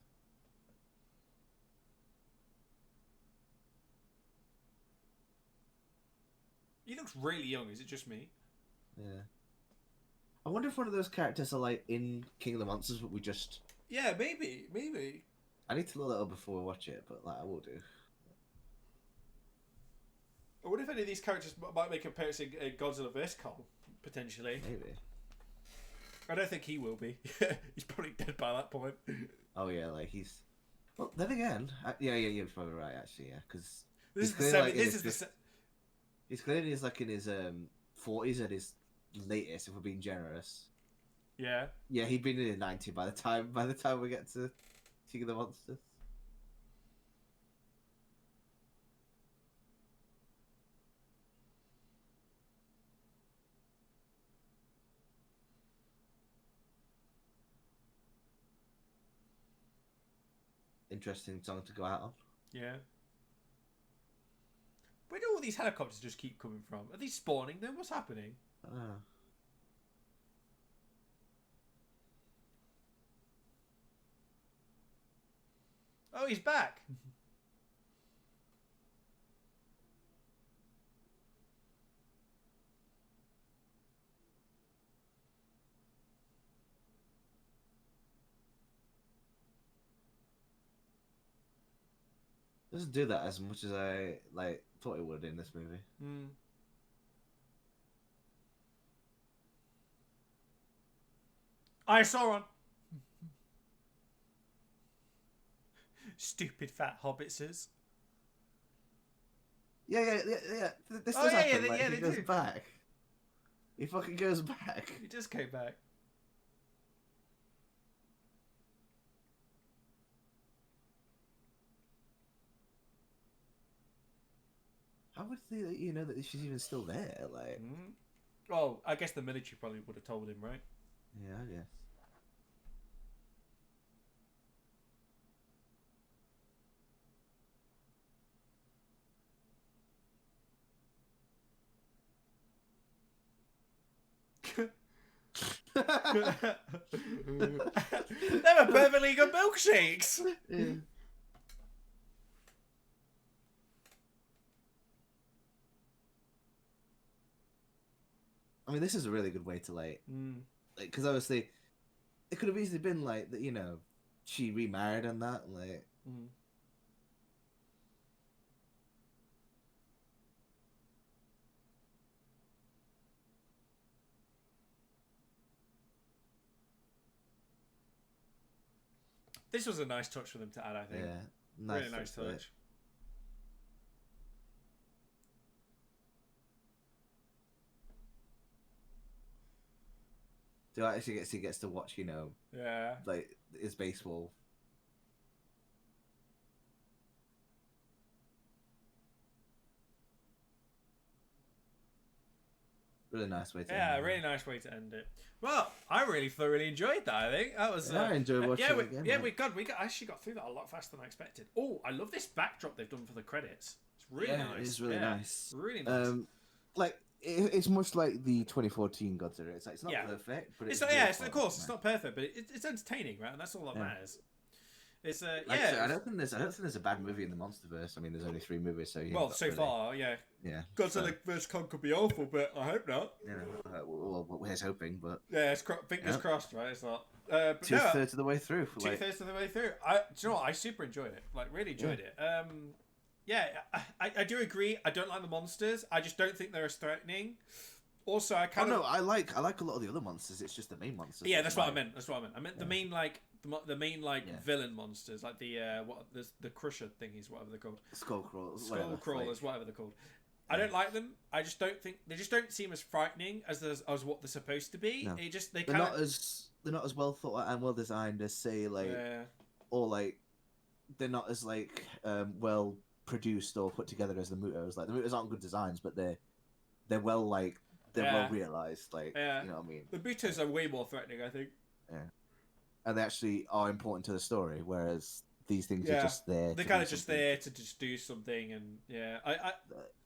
He looks really young. Is it just me? yeah. I wonder if one of those characters are like in King of the Monsters, but we just. Yeah, maybe. I need to look that up before we watch it, but like I will do. I wonder if any of these characters might make an appearance in Godzilla vs Kong, potentially. Maybe. I don't think he will be. He's probably dead by that point. Oh yeah, like he's. Well, then again, yeah, you're probably right actually, yeah, because This is the he's clearly like in his 40s at his latest, if we're being generous. Yeah. Yeah, he'd been in his 90 by the time we get to King of the Monsters. Interesting song to go out on. Yeah. Where do all these helicopters just keep coming from? Are these spawning then? What's happening? I don't know. Oh, he's back. Doesn't do that as much as I like thought it would in this movie. Hmm. I saw one. Stupid fat hobbitses. Yeah. This Oh, does yeah, happen. yeah, Like, yeah, he they goes do. back. He fucking goes back. He just came back. How would they let you know that she's even still there? Like, Mm. Well, I guess the military probably would have told him, right? yeah, I guess. They were perfectly good milkshakes. Yeah. I mean, this is a really good way to like, because obviously, it could have easily been like that. You know, she remarried and that, like. This was a nice touch for them to add, I think. Yeah, Really nice touch. So actually he gets to watch, you know, Yeah. like his baseball. Really nice way to Yeah, end it. really nice way to end it. Well, I really thoroughly enjoyed that. I think that was. I enjoyed watching it again. Yeah, we actually got through that a lot faster than I expected. Oh, I love this backdrop they've done for the credits. It's really nice. It's really nice. Really nice. Like it's much like the 2014 Godzilla. It's like it's not perfect, but it's really not. Yeah, fun. of course, it's not perfect, but it's entertaining, right? And that's all that matters. It's Like yeah. I said, I don't think there's a bad movie in the MonsterVerse. I mean, there's only 3 movies, so Well, so far, yeah. Yeah. Godzilla vs Kong could be awful, but I hope not. You know, well, we're hoping, but Yeah, it's fingers crossed, right? It's not. But 2/3 of the way through. 2/3 of the way through. Do you know what? I super enjoyed it. Like, really enjoyed it. Yeah, I do agree. I don't like the monsters. I just don't think they're as threatening. Also, I kind of. No, I like a lot of the other monsters. It's just the main monsters. Yeah, that's what I meant. I meant the main the main Yeah. villain monsters, like the the Crusher thingies, whatever they're called. Skull crawlers, whatever they're called. I don't like them. I just don't think they just don't seem as frightening as what they're supposed to be. No. They're not as well thought out and well designed as say like or like they're not as like well produced or put together as the Mutos. Like the Mutos aren't good designs, but they're well well realized. Like you know what I mean. The Mutos are way more threatening, I think. Yeah. and they actually are important to the story, whereas these things are Yeah, just there. they're kind of just there to just do something, and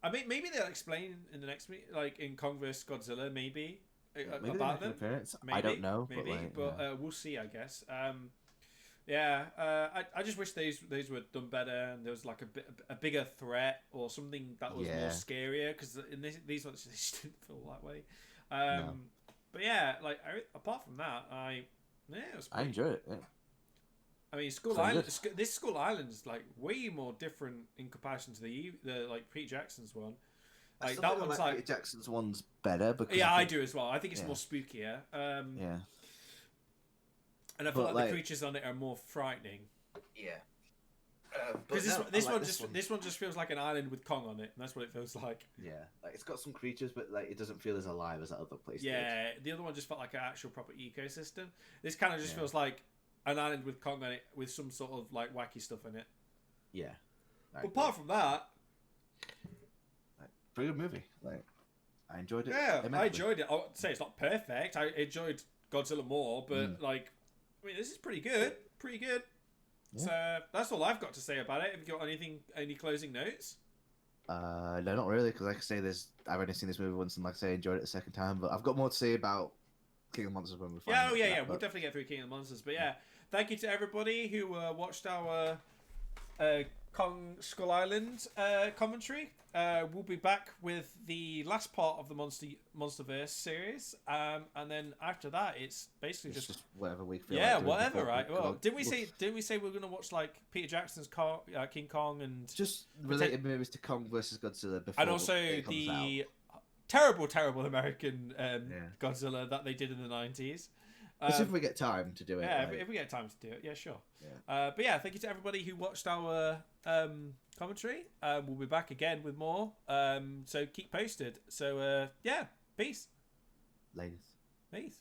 I mean, maybe they'll explain in the next like in Kong vs Godzilla, maybe maybe about them. Appearance. Maybe, I don't know, maybe, but we'll see, I guess. I just wish these were done better, and there was like a bigger threat or something that was more scarier, because in these ones they just didn't feel that way. No. But yeah, like apart from that, it was I enjoyed it. Yeah. I mean, Skull Island. This Skull Island is like way more different in comparison to the like Pete Jackson's one. Like that one's like Peter Jackson's one's better because I do as well. I think it's more spookier. Yeah. And I feel like the creatures on it are more frightening. Yeah. Because this one just feels like an island with Kong on it, and that's what it feels like. Yeah, like it's got some creatures, but like it doesn't feel as alive as that other place. Yeah, the other one just felt like an actual proper ecosystem. This kind of just feels like an island with Kong on it, with some sort of like wacky stuff in it. Yeah. But apart from that, pretty good movie. Like, I enjoyed it. Yeah, I enjoyed it. I would say it's not perfect. I enjoyed Godzilla more, but like, I mean, this is pretty good. Pretty good. Yeah. So that's all I've got to say about it. Have you got any closing notes? No, not really, because like I say, I've only seen this movie once, and like I say, I enjoyed it the second time. But I've got more to say about King of the Monsters when we find it. We'll definitely get through King of the Monsters. But yeah, thank you to everybody who watched our Kong Skull Island commentary. We'll be back with the last part of the Monsterverse series, and then after that, it's basically just whatever we feel. Yeah, whatever, right? Well, didn't we say we're gonna watch like Peter Jackson's King Kong and just related movies to Kong versus Godzilla before, and also the terrible American Godzilla that they did in the 90s. If we get time to do it. Yeah, if we get time to do it, yeah, sure. Yeah. But yeah, thank you to everybody who watched our commentary. We'll be back again with more. So keep posted. So yeah, peace. Ladies. Peace.